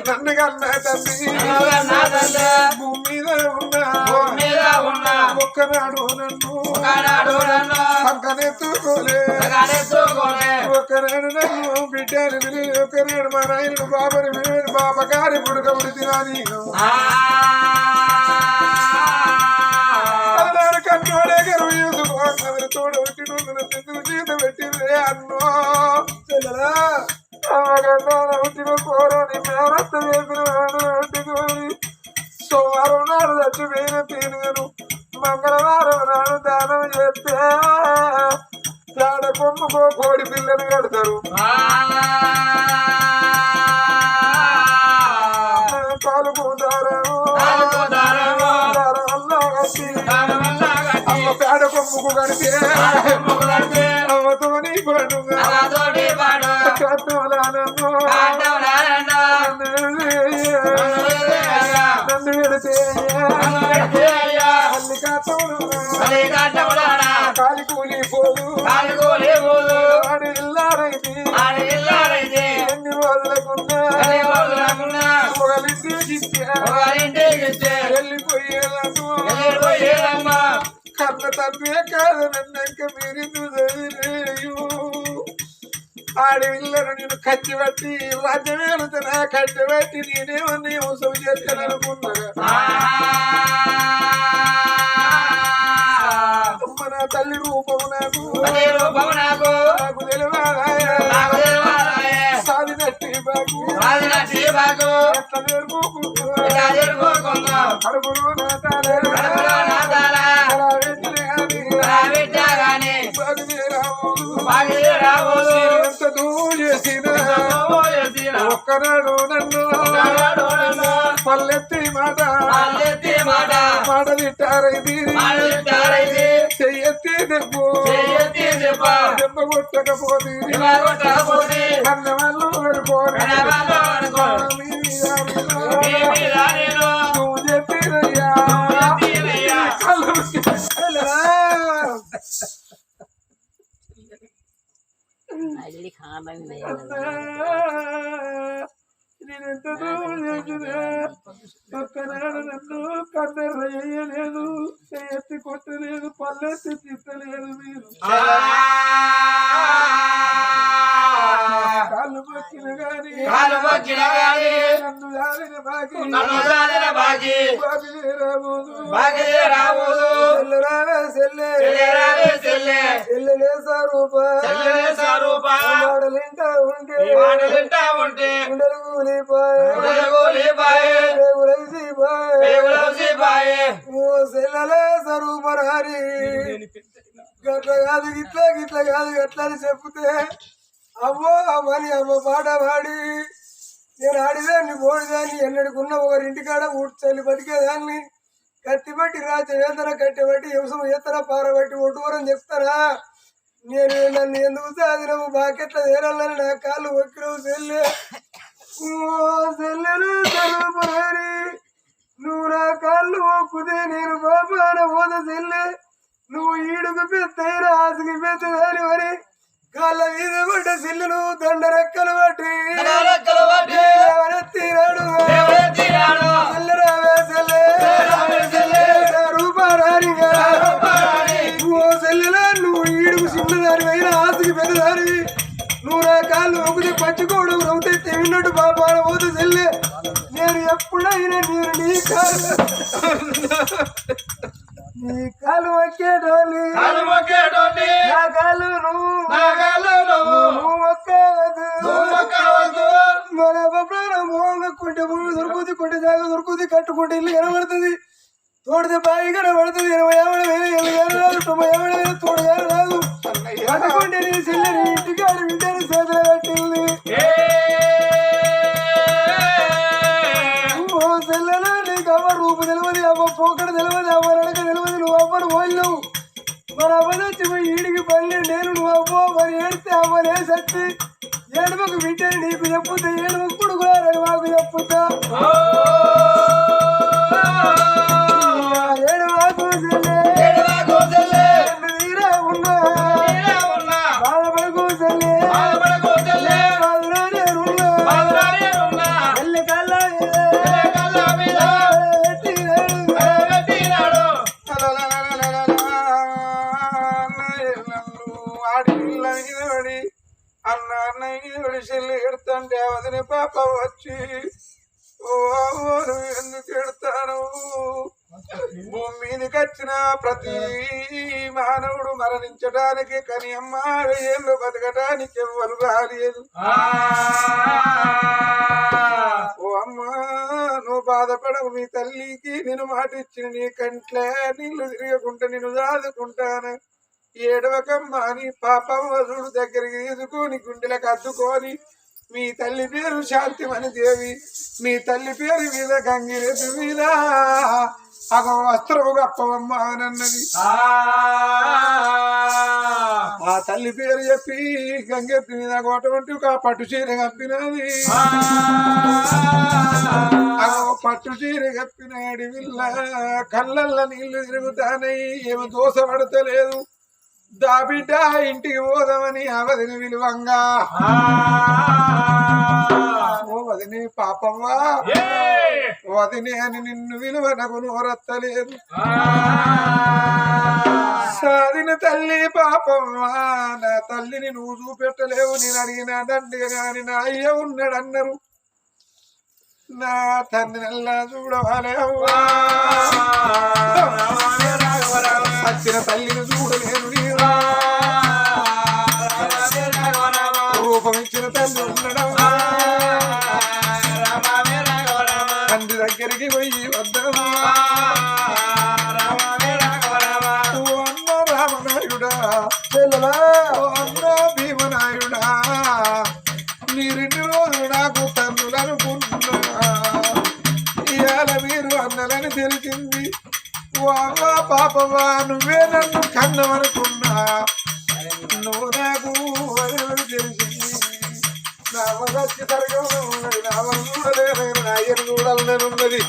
నన్ను కన్నా తండ్రి భూమి మీద ఉన్నా ఒక్కనాడు నన్ను పక్కనెత్తుకోలే, ఒక్కనాడు నన్ను బిడ్డని విలువ, ఒక్కనాడు మా నాయనను బాబని విలువ, బాబ గారి పుడక పుడితినా నేను అన్నాడు. కన్నోడే గర్వ చేసుకోవాలి తోడ పెట్టి ఎందుకు చేత పెట్టిందే అన్నో చెల్లెలా పుట్టిన కోరని మేనత్త వేసిన పెట్టుకొని సోమవారం నాడు చచ్చిపోయిన తీరుగను మంగళవారం నాడు దానం చేస్తే చాడ కొమ్ముకో కోడి పిల్లని కడతారు. పాలుకుంటారేమో అమ్మ పేడ కొమ్ముకు కడితే అమ్మతోని పండుగ నన్ను పెడితే కాలి కూలిపోదు ఆడి ఇల్లారైతే ఎన్ని రోజులకున్నా ఒకరింటికి వెళ్ళిపోయేదమ్మా కన్న తప్పే కాదు నన్నాక మీరెందుకు చదివేయు ఆడి ఇళ్ళను నేను కచ్చి పట్టి రాజ్యం వెళుతున్నా కట్టి పట్టి నేనేమన్నా మోసం చేస్తాను అనుకున్నా మన తల్లి రూపము నాకు తెలియవాలే సాధినట్టి బాగు ఎట్లా నేర్పుకుంటున్నా అడుగులు ఎంత దూరం చేసిన ఒక్కనాడు నన్ను పల్లెత్తి మాట తిట్టారైతే చెయ్యెత్తి దెబ్బ కొట్టకపోతే అన్న వాళ్ళు నువ్వు చెప్పిరయ్యా నేనెంత దూరం చేసినా ఒక్కనాడు నన్ను కన్నెర్ర చేయలేదు ఎత్తి కొట్టలేదు పల్లెత్తి తిట్టలేదు మీరు కాళ్ళు మొక్కిన గాని నన్ను జాలిన బాగి రాబోదు సెల్లెలే సారూప మాటలింటా ఉంటే సెల్లలే స్వరూపరాని గట్ల కాదు గిట్ల కాదు గట్లా అని చెప్తే అమ్మో అమ్మని అమ్మ పాట పాడి నేను ఆడిదాన్ని పోడిదాన్ని ఎన్నడుకున్న ఒకరింటికాడ ఊడ్చల్లి బతికేదాన్ని కత్తిబట్టి రాజవేతన కట్టబట్టి హింసం ఎత్తన పారబట్టి ఒడ్డువరం చెప్తారా నేను నన్ను ఎందుకు సాధినవు బాకెట్ల తేరాలని నా కాళ్ళు ఒక్కినవు సెల్లె సెల్లెలు సరూపరాని నువ్వు నా కాళ్ళు ఒక్కుతే నేను పాపాన పోద సెల్లె నువ్వు ఈడుకు పెద్దయిన ఆశకి పెద్దదాని మరి కాళ్ళ మీద పడ్డ సిల్లును దండ రెక్కలు పట్టి ఎవరెత్తినాడు రూపారానిగా ఓ సెల్లెలా నువ్వు ఈడుకు చిన్నదాని అయిన ఆశకి పెద్దదాని నువ్వు నా కాళ్ళు ఒకటి పచ్చుకోవడం రౌతే తిన్నట్టు పాపాన పోతు సెల్లె నేను ఎప్పుడైనా నేను నీ కాలు మొక్కేటోని నా కాలు నువ్వు మొక్కవద్దు మన ప్రాణం మోగకుంటే భూమి దొరుకుతుంది కొంటే జాగా దొరుకుతుంది కట్టుకుంటే ఇల్లు కనబడుతుంది తోడితే బావి కనబడుతుంది 20,000 రాదు 90,000 తోడు రాదు కట్టుకుంటే నీ చెల్లెని ఇంటికి ఆడి వింటాను చేతులు కట్టింది చెల్లెలు నీకు అవ్వ రూపు తెలియదు అవ్వ పోకడ తెలియదు అవ్వ నడక తెలియదు నువ్వు అవ్వను పోయినావు మరి అవ్వదొచ్చి పోయి ఈడికి 12 నువ్వు అవ్వ మరి ఏడితే అవ్వలే సచ్చి ఏడుమకు వింటే నీకు చెప్పుతా ఏడుమకు కొడుకురారని మాకు చెప్పుతా ఏడువాకు చెల్లె తీరా ఉన్నా బాధపడకు చెల్లె బాధరా నేనున్నా ఎల్లి కల్లా అన్నయ్య చెల్లి ఎడుతుంటే వదిలి పాప వచ్చి ఓ ఎందుకు ఎడతాను భూమి మీదకి వచ్చిన ప్రతి మానవుడు మరణించడానికి కానీ అమ్మ 1000 ఏళ్ళు బతకడానికి ఎవ్వరు రాలేదు ఓ అమ్మ నువ్వు బాధపడవు మీ తల్లికి నేను మాట ఇచ్చిన నీ కంట్లే నీళ్లు తిరగకుండా నేను దాదుకుంటాను ఏడవకమ్మ అని పాపం వదుడు దగ్గరికి తీసుకొని గుండెలకు అద్దుకొని మీ తల్లి పేరు శాంతిమణి దేవి మీ తల్లి పేరు మీద గంగిరెద్దు మీద అగో వస్త్రము గప్పవమ్మ అన్నది ఆ తల్లి పేరు చెప్పి గంగెద్దు మీద అటువంటి ఒక పట్టు చీర కప్పినది అగో పట్టు చీర కప్పినాడి విల్ల కళ్ళల్ల నీళ్లు తిరుగుతానై ఏమో దోశ పడతలేదు దా బిడ్డ ఇంటికి పోదామని ఆ వదిన విలువంగా ఓ వదిని పాపమ్మా వదిని అని నిన్ను విలువ నాకు నోరత్తలేదు సాధిన తల్లి పాపమ్మా నా తల్లిని నువ్వు చూపెట్టలేవు నేను అడిగిన తండ్రి గాని నా అయ్య ఉన్నాడన్నారు నా తండ్రి నల్లా చూడవాలే అవ్వా వచ్చిన తల్లిని చూడలేను నీరా రూపం ఇచ్చిన తల్లి ఉండడమ్మా తండ్రి దగ్గరికి పోయి వద్దమ్మా ఓ అన్న రామనాయుడా ఓ అన్న భీమనాయుడా మీరిన్ని రోజులు నాకు తన్నులు అనుకున్నా ఇవాళ మీరు అన్నలని తెలిసింది ఓ అవ్వ పాపవా నువ్వే నన్ను కన్నమనుకున్నా నువ్వు నాకు వదిలి తెలిసింది నా వచ్చి తరగంలో ఉన్నది నా వల్ల చూడలేదు నా అయ్యను చూడాలనేది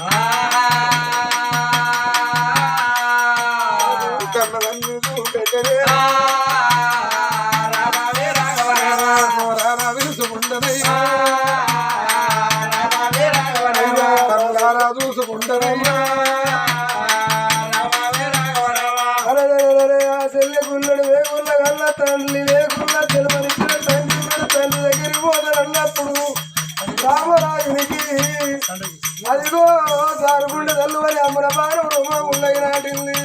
కన్నదన్ను చూపెట్టలే చూసుకుంటానయ్యా కళ్ళారా చూసుకుంటానయ్యా చెల్లె గుల్లడు వేగుల్ల కల్ల తల్లి వేగుల్ల తెలవనిచ్చిన తండ్రి తల్లి దగ్గరికి పోతారన్నప్పుడు రామరాజునికి అదిగో దారుగుండె తల్లు అని అమ్మన బాణం ఉండగి నాటింది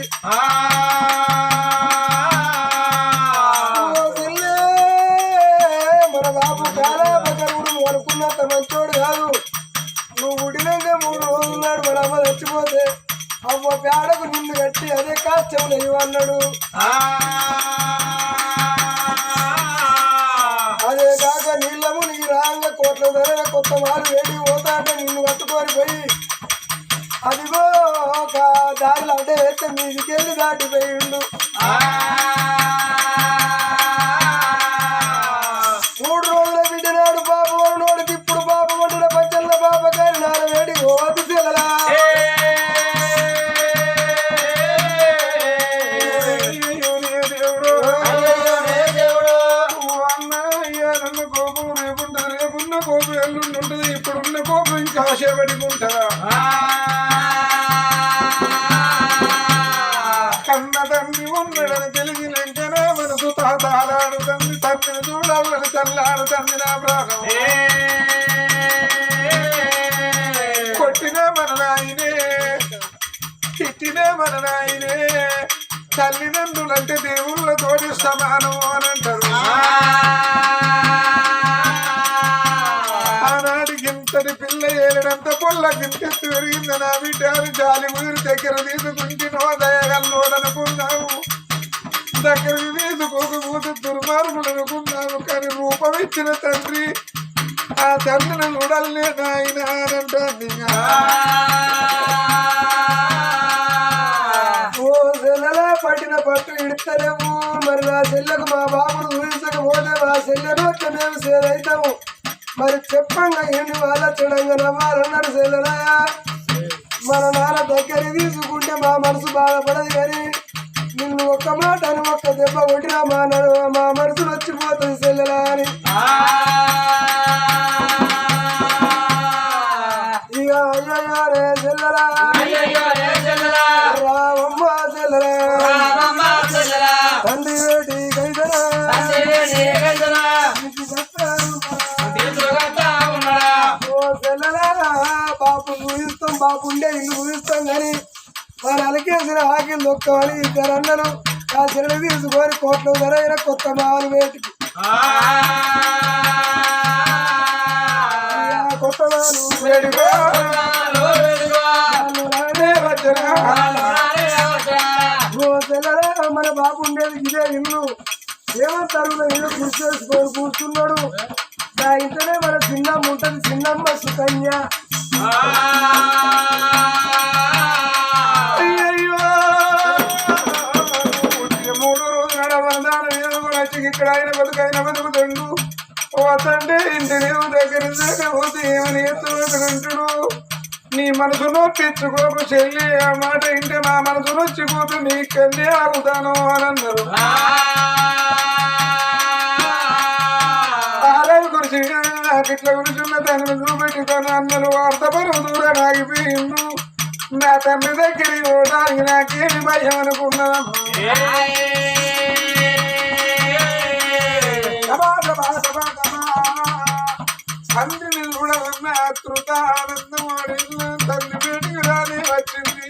మన బాబు చాలా పకరుడు అనుకున్నంత మంచోడు కాదు నువ్వు ఉడినాక 3 రోజులు నాడు మన అమ్మ చచ్చిపోతే అమ్మ పేడకు నిన్ను కట్టి అదే కాస్తం లేవు అన్నాడు అదే కాక నీళ్ళ మునిగి రాంగ కోట్ల ధర కొత్త మాలు వేడి పోతా అంటే నిన్ను కట్టుకొని పోయి అదిగో ఒక దారిలో అంటే వేస్తే మీదికెళ్ళి దాటిపోయిండు 3 రోజుల బిడ్డనాడు బాబు నోడికి ఇప్పుడు బాబు వండిన పచ్చళ్ళ బాబ గారి నాన్న వేడి ఓది తెలలా కోపం ఎల్లుండి ఉంటుంది ఇప్పుడున్న కోపం ఇంకా ఆశపడుకుంటారా కన్న తండ్రి ఉన్నాడని తెలిసినాకనే మనసు తాతాలాడు తండ్రి తండ్రిని చూడాలని చల్లాడు తండ్రి నా ప్రాణం కొట్టినే మన నాయనే తిట్టినే మన నాయనే తల్లిదండ్రులంటే దేవుళ్ళతోటి సమానం అని అంటారు ఆనాడికింతటి పిల్ల ఏలడంత పొల్లకింతెత్తు పెరిగింది నా బిడ్డని జాలి ముదిరి దగ్గర తీసుకుంటే నో దయగల్లోడనుకున్నావు దగ్గరికి తీసుకోకపోతే దుర్మార్గుడు అనుకున్నావు కానీ రూపం ఇచ్చిన తండ్రి ఆ తండ్రిని చూడలే నాయన అంటాను ఓ సెల్లలా పట్టిన పట్టు ఇడతలేము మరి నా సెల్లకు మా బాబును ఊహించకపోతే మా సెల్లెను అట్లా మేము సేదైతాము మరి చెప్పంగా ఏంటి వాళ్ళ చూడంగా నవ్వాలన్నాడు సెల్లలా మన నాన్న దగ్గరికి తీసుకుంటే మా మనసు బాధపడదు కానీ నిన్ను ఒక్క మాట అని ఒక్క దెబ్బ కొట్టినా మా మనసు వచ్చిపోతుంది సెల్లలా అని ఇక అయ్యయ్యో రే సెల్లలా రామమ్మ సెల్లలా తండ్రి వేటి గైదరా బాపు ఊహిస్తాం బాపుండే ఇల్లు ఊహిస్తాం కానీ వారు అలకేసిన ఆకిలు దొక్కమని ఇద్దరు అన్నారు ఆ చెల్లెలు తీసుకొని కోట్ల ధర కొత్త మాలు వేటికి కొత్త మాలు వేడుకో మన బాబు ఉండేది ఇదే ఇల్లు ఏమంటారు ఇల్లు కృషి చేసుకొని కూర్చున్నాడు నా ఇంటనే మన చిన్నమ్మ ఉంటది చిన్నమ్మ సుకన్య అయ్యయ్యో 3 రోజులు నడవదాన కూడా ఇక్కడ ఆయన బతుకుతుండు వద్దంటే ఇంటి దేవుడు దగ్గర పోతే ఏమని ఎత్తుకుంటాడు నీ మనసు నొప్పించుకోకు చెల్లి ఆ మాట ఇంటే నా మనసు నొచ్చిపోతూ నీ కన్నే ఆగుతాను అని అన్నారు ఆలయం గురించి ఇట్లా గురించున్న దాన్ని చూపెట్టి తన అన్నలు వార్తపరం దూరం ఆగిపోయిండు నా తండ్రి దగ్గరికి పోవడానికి నాకేమి భయం అనుకున్నాను తండ్రిని చూడవన్న ఆతృత ఆనందం తండ్రి బయటికి రాని వచ్చింది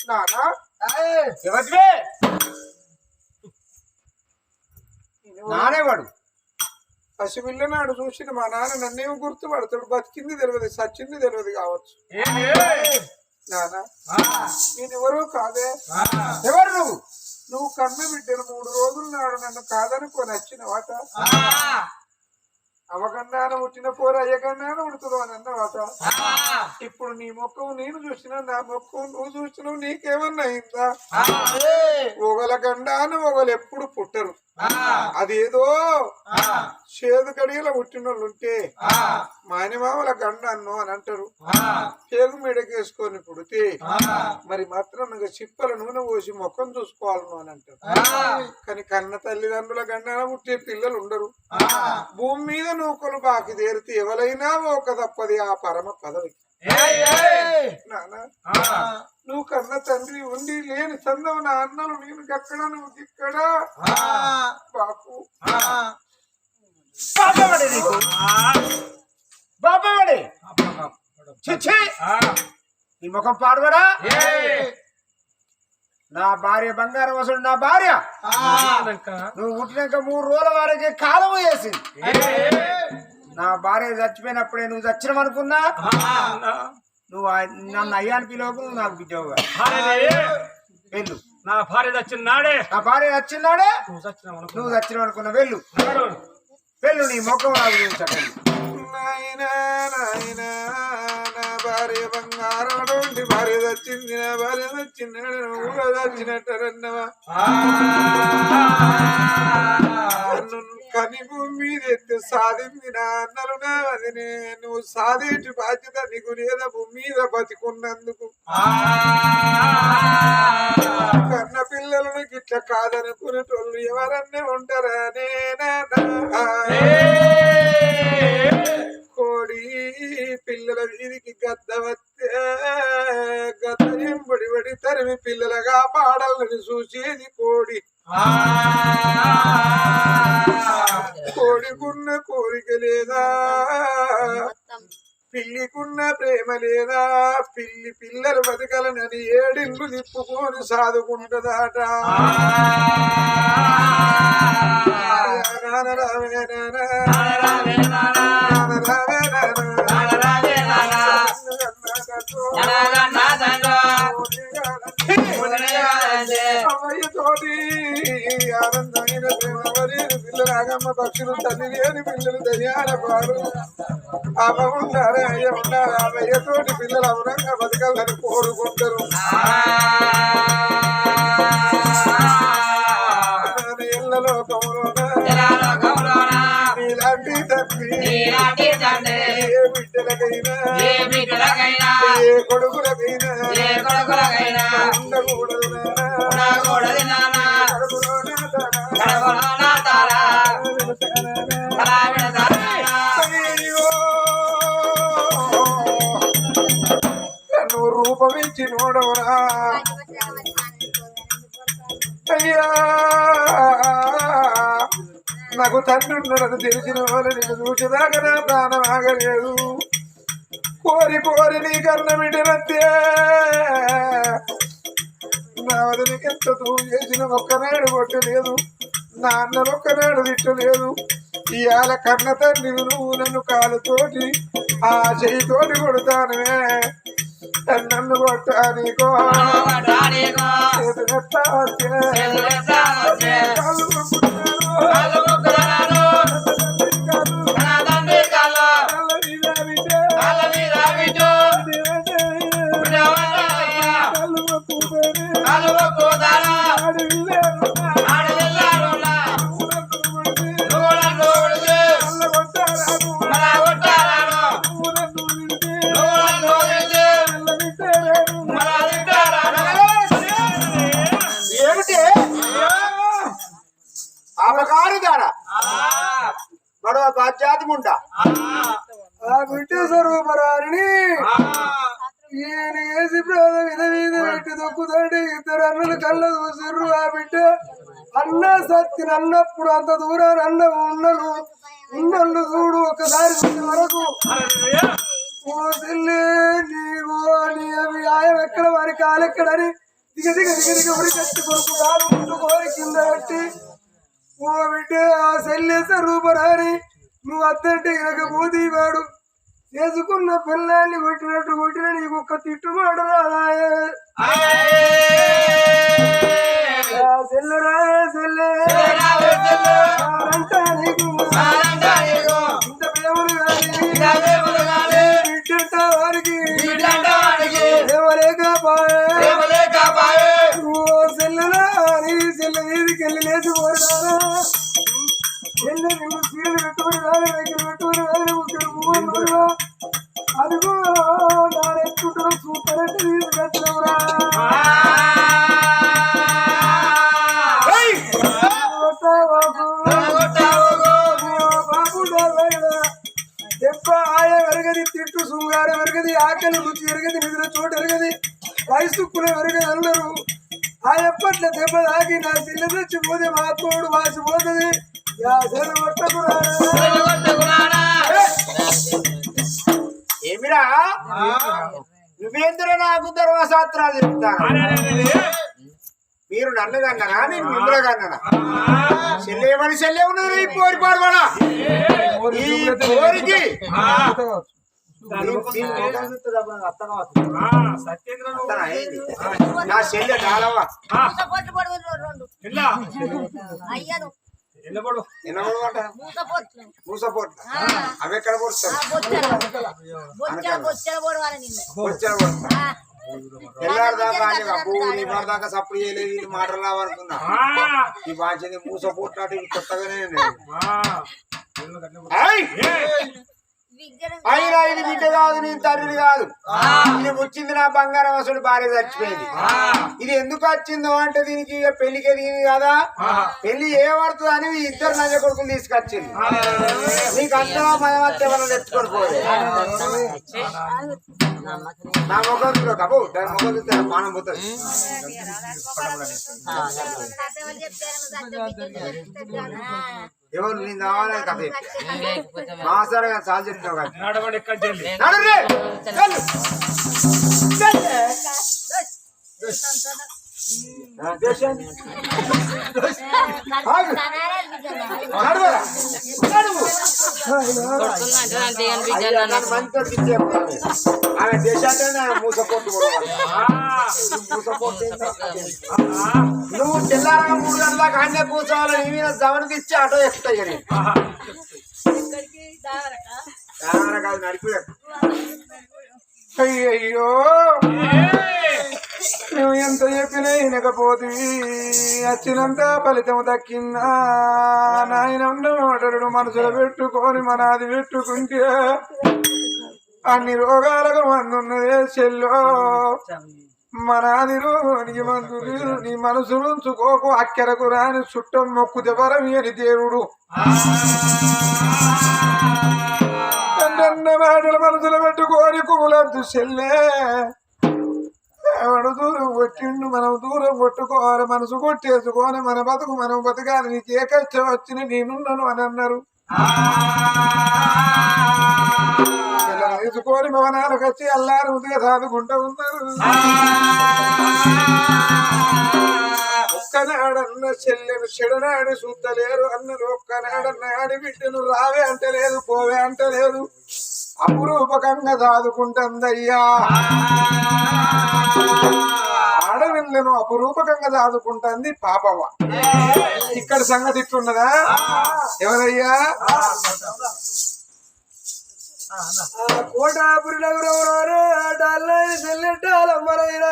నానా ఎవరివే నానేవాడు పసిపిల్ల నాడు చూసిన మా నాన్న నన్నేమో గుర్తుపడతాడు బతికింది తెలియదు సచ్చింది తెలియదు కావచ్చు నానా నేనెవరో కాదే ఎవరు నువ్వు నువ్వు కన్న బిడ్డను 3 రోజుల నాడు నన్ను కాదనుకొని వచ్చిన వాట అవగండాన పుట్టిన పోరు అయ్యగండాన ఉడుతుందో అని అన్నవాట ఇప్పుడు నీ మొక్కవు నేను చూసినా నా మొక్కవు నువ్వు చూసినావు నీకేమన్నా అయిందా ఒకల గండాన ఒకరు ఎప్పుడు పుట్టరు అదేదో చేదు కడిగల పుట్టిన వాళ్ళు ఉంటే మానిమామల గండాన్ను అని అంటారు పేగు మెడకేసుకొని పుడితే మరి మాత్రం చిప్పల నూనె పోసి మొక్కం చూసుకోవాలను అని అంటారు కానీ కన్న తల్లిదండ్రుల గండాన పుట్టే పిల్లలు ఉండరు భూమి మీద నూకలు బాకి తేరితే ఎవరైనా ఒక తప్పది ఆ పరమ పదవి నానా నువ్వు కన్న తండ్రి ఉండి లేని చందవు నా అన్నలు నేను ఎక్కడ నువ్వు ఇక్కడ బాపు బాపవాడే నీకు బాపవాడే చిచ్చి నీ ముఖం పాడవడా నా భార్య బంగారం వసడు నా భార్య నువ్వు పుట్టినాక 3 రోజుల వరకే కాలం వేసింది నా భార్య చచ్చిపోయినప్పుడే నువ్వు చచ్చినావు అనుకున్నా నువ్వు నన్ను అయ్యాని పిలవకు నువ్వు నాకు బిడ్డవుగా వెళ్ళు నా భార్య చచ్చినాడే నా భార్య చచ్చినాడే నువ్వు నువ్వు చచ్చినావు అనుకున్నా వెళ్ళు వెళ్ళు నీ మొక్కం నాకు చూపించకండి నాయనా నాయనా నా భార్య బంగారం అటువంటి భార్య చచ్చింది నా భార్య చచ్చినాడు నువ్వు కూడా చచ్చినట్టరన్నవా కని భూమి మీద ఎత్తు సాధింది నా అన్నలు నా వదినే నువ్వు సాధేటి బాధ్యత నీకు లేదా భూమి మీద బతికున్నందుకు కన్న పిల్లలను గిట్ల కాదనుకునేటోళ్ళు ఎవరన్నా ఉంటారా నేనా కోడి పిల్లల వీధికి గద్ద వస్తే గద్ద ఎంబడి పడి తరిమి పిల్లలుగా పాడాలని చూసేది కోడి కోడికున్న కోరిక లేదా పిల్లికున్న ప్రేమ లేదా పిల్లలు బతకాలనని ఏడిండ్లు తిప్పుకొని సాదుకుంటదాట అమ్మయ్యతోటి ఆనందమైన ప్రేమ పిల్లలాగమ్మ పక్షులు తల్లి లేని పిల్లలు దర్యాల పాడు అమ్మ ఉండాలి అయ్య ఉండాలి అమ్మయ్యతోటి పిల్లలు అవరంగా బతకాలని కోరుకుంటారు ఇళ్లలో నీలాంటి తండ్రి ఏ బిడ్డలకైనా ఏ కొడుకులకైనా ఉండకూడదు నువ్వు రూపమించి నోడవరా అయ్యా నాకు తండ్రి ఉన్నాడని తెలిసిన వాళ్ళు నేను చూసేదాకా నా ప్రాణం ఆగలేదు కోరి కోరి నీ కన్న బిడ్డనత్తే నా వదిలికి ఎంత దూరం చేసిన ఒక్కనాడు కొట్టలేదు నా అన్నలు ఒక్కనాడు తిట్టలేదు ఇవాళ కన్న తండ్రి నువ్వు నన్ను కాలుతోటి ఆ చెయ్యితోటి కొడతానువే నన్ను కొట్టానికో స్వరూపరాణిని ఈయన వేసి ప్రాణ మీద పెట్టి దొక్కుతాడు. ఇద్దరు అన్నలు కళ్ళ చూసిర్రు. ఆ బిడ్డ అన్న సత్తిని అన్నప్పుడు అంత దూరాన్ని అన్న ఉన్నళ్ళు చూడు ఒకసారి చూసే వరకు ఓ తెల్లే నీవు నీ అవి ఆయం ఎక్కడ వారి కాలెక్కడని దిగ ఉరి కట్టి కొడుకు కాలు ముట్టుకోని కింద పెట్టి ఓ బిడ్డ ఆ సెల్లే స్వరూపరాని నువ్వు అత్తంటే ఇనకపోతే వాడు చేసుకున్న పిల్లాన్ని కొట్టిన నీకు ఒక్క తిట్టుమాట రాదాయే సెల్లరా సెల్లే నీకు ఇంత ప్రేమలు కానీ బిడ్డంట వారికి ప్రేమలేకపాయే ఓ సెల్లరా నీ సెల్ల మీదికెళ్ళి లేచిపోయినారా సెల్ల నిన్ను సీలు పెట్టుకుని రాని దగ్గర పెట్టుకుని రాని ముఖ్యం పువ్వులు అదిగో నానెత్తుకున్న సూపరంటే తీసుకెళ్ళవురా దెబ్బ ఆయ వెరగది తిట్టు శృంగార వెరగది ఆకలి రుచి ఎరగది నిద్ర చోటు ఎరగది వయసుక్కునే వెరగది అందరూ ఆ ఎప్పట్ల దెబ్బ తాకి నా చిన్న తెచ్చిపోతే మా తోడు వాసిపోతుంది ఏమిరా నువ్వేందులో నాకు ధర్మశాస్త్రాలు చెప్తాను. మీరు నన్ను కన్నారా నేను మిమ్మల్ని కన్నానా? చెల్లేమని చెల్లె ఉన్నది ఈ పోరి పాడవాడా ఈ పోరికి నా చెల్లె కాలవా మూసపోట్లు అవి ఎక్కడ పొడుస్తావు? తెల్లారిదాకా నివారదాకా సప్పుడు చేయలేదు వీళ్ళు మాటలు రావనుకున్నా. ఈ భాష మూసపోట్లాంటి కొత్తగానే అయినా ఇది బిడ్డ కాదు, నేను తండ్రి కాదు. ఇది వచ్చింది నా బంగారం అసలు భార్య చచ్చిపోయింది. ఇది ఎందుకు వచ్చిందో అంటే దీనికి పెళ్లికి ఎదిగింది కదా, పెళ్లి ఏ పడుతుంది అని ఇద్దరు నజ కొడుకులు తీసుకొచ్చింది. నీకు అంతా మయమత్తే మనం తెచ్చుకొని పోదు. నా మొగలు కబు దాని మొగలు పానం పోతుంది. ఎవరు నేను కావాలని కథ మాసారా సార్ చెప్తున్నావు కదా ఆమె దేశాన్ని మూసపోట్టు నువ్వు తెల్లారగా 3 గంటలకు అన్నే కూర్చోవాలి. నీ మీద జవనకి ఇచ్చి ఆటో ఎక్కుతాయి కాదు నడిపి. అయ్యయ్యో నువ్వు ఎంత చెప్పినా వినకపోతే వచ్చినంత ఫలితం దక్కిందా నాయన ఉండడు మనసులో పెట్టుకొని మనది పెట్టుకుంటే అన్ని రోగాలకు మందున్నదే చెల్లో. మనాది రోగానికి మందు లేదు. నీ మనసు ఉంచుకోకు అక్కెరకు రాని చుట్టం మొక్కుతే పరమేని దేవుడు అన్న మాటలు మనసులో పెట్టుకోని కుములద్దు చెల్లే. ఎవడు దూరం కొట్టిండు మనం దూరం కొట్టుకోవాలి. మనసు కొట్టేసుకొని మన బతుకు మనం బతకాలి. నీకు ఏ కష్టం వచ్చిన నేనున్నాను అని అన్నారు. తీసుకొని భవనాలకు వచ్చి అల్లారు ఉదిగా సాదుకుంటూ ఉన్నారు. ఒక్కనాడన్న చెల్లెను చెడనాడి చూస్తలేరు అన్నలు. ఒక్కనాడన్న ఆడి బిడ్డను రావే అంటే లేదు, పోవే అంటే లేదు. అపురూపకంగా సాదుకుంటుందయ్యా. ఆడవిళ్ళను అపురూపకంగా సాదుకుంటుంది పాపవ్వ. ఇక్కడ సంగతి ఇట్లున్నదా? ఎవరయ్యా? కోటాపురి నగరం చెల్లెట్టాలమ్మరైనా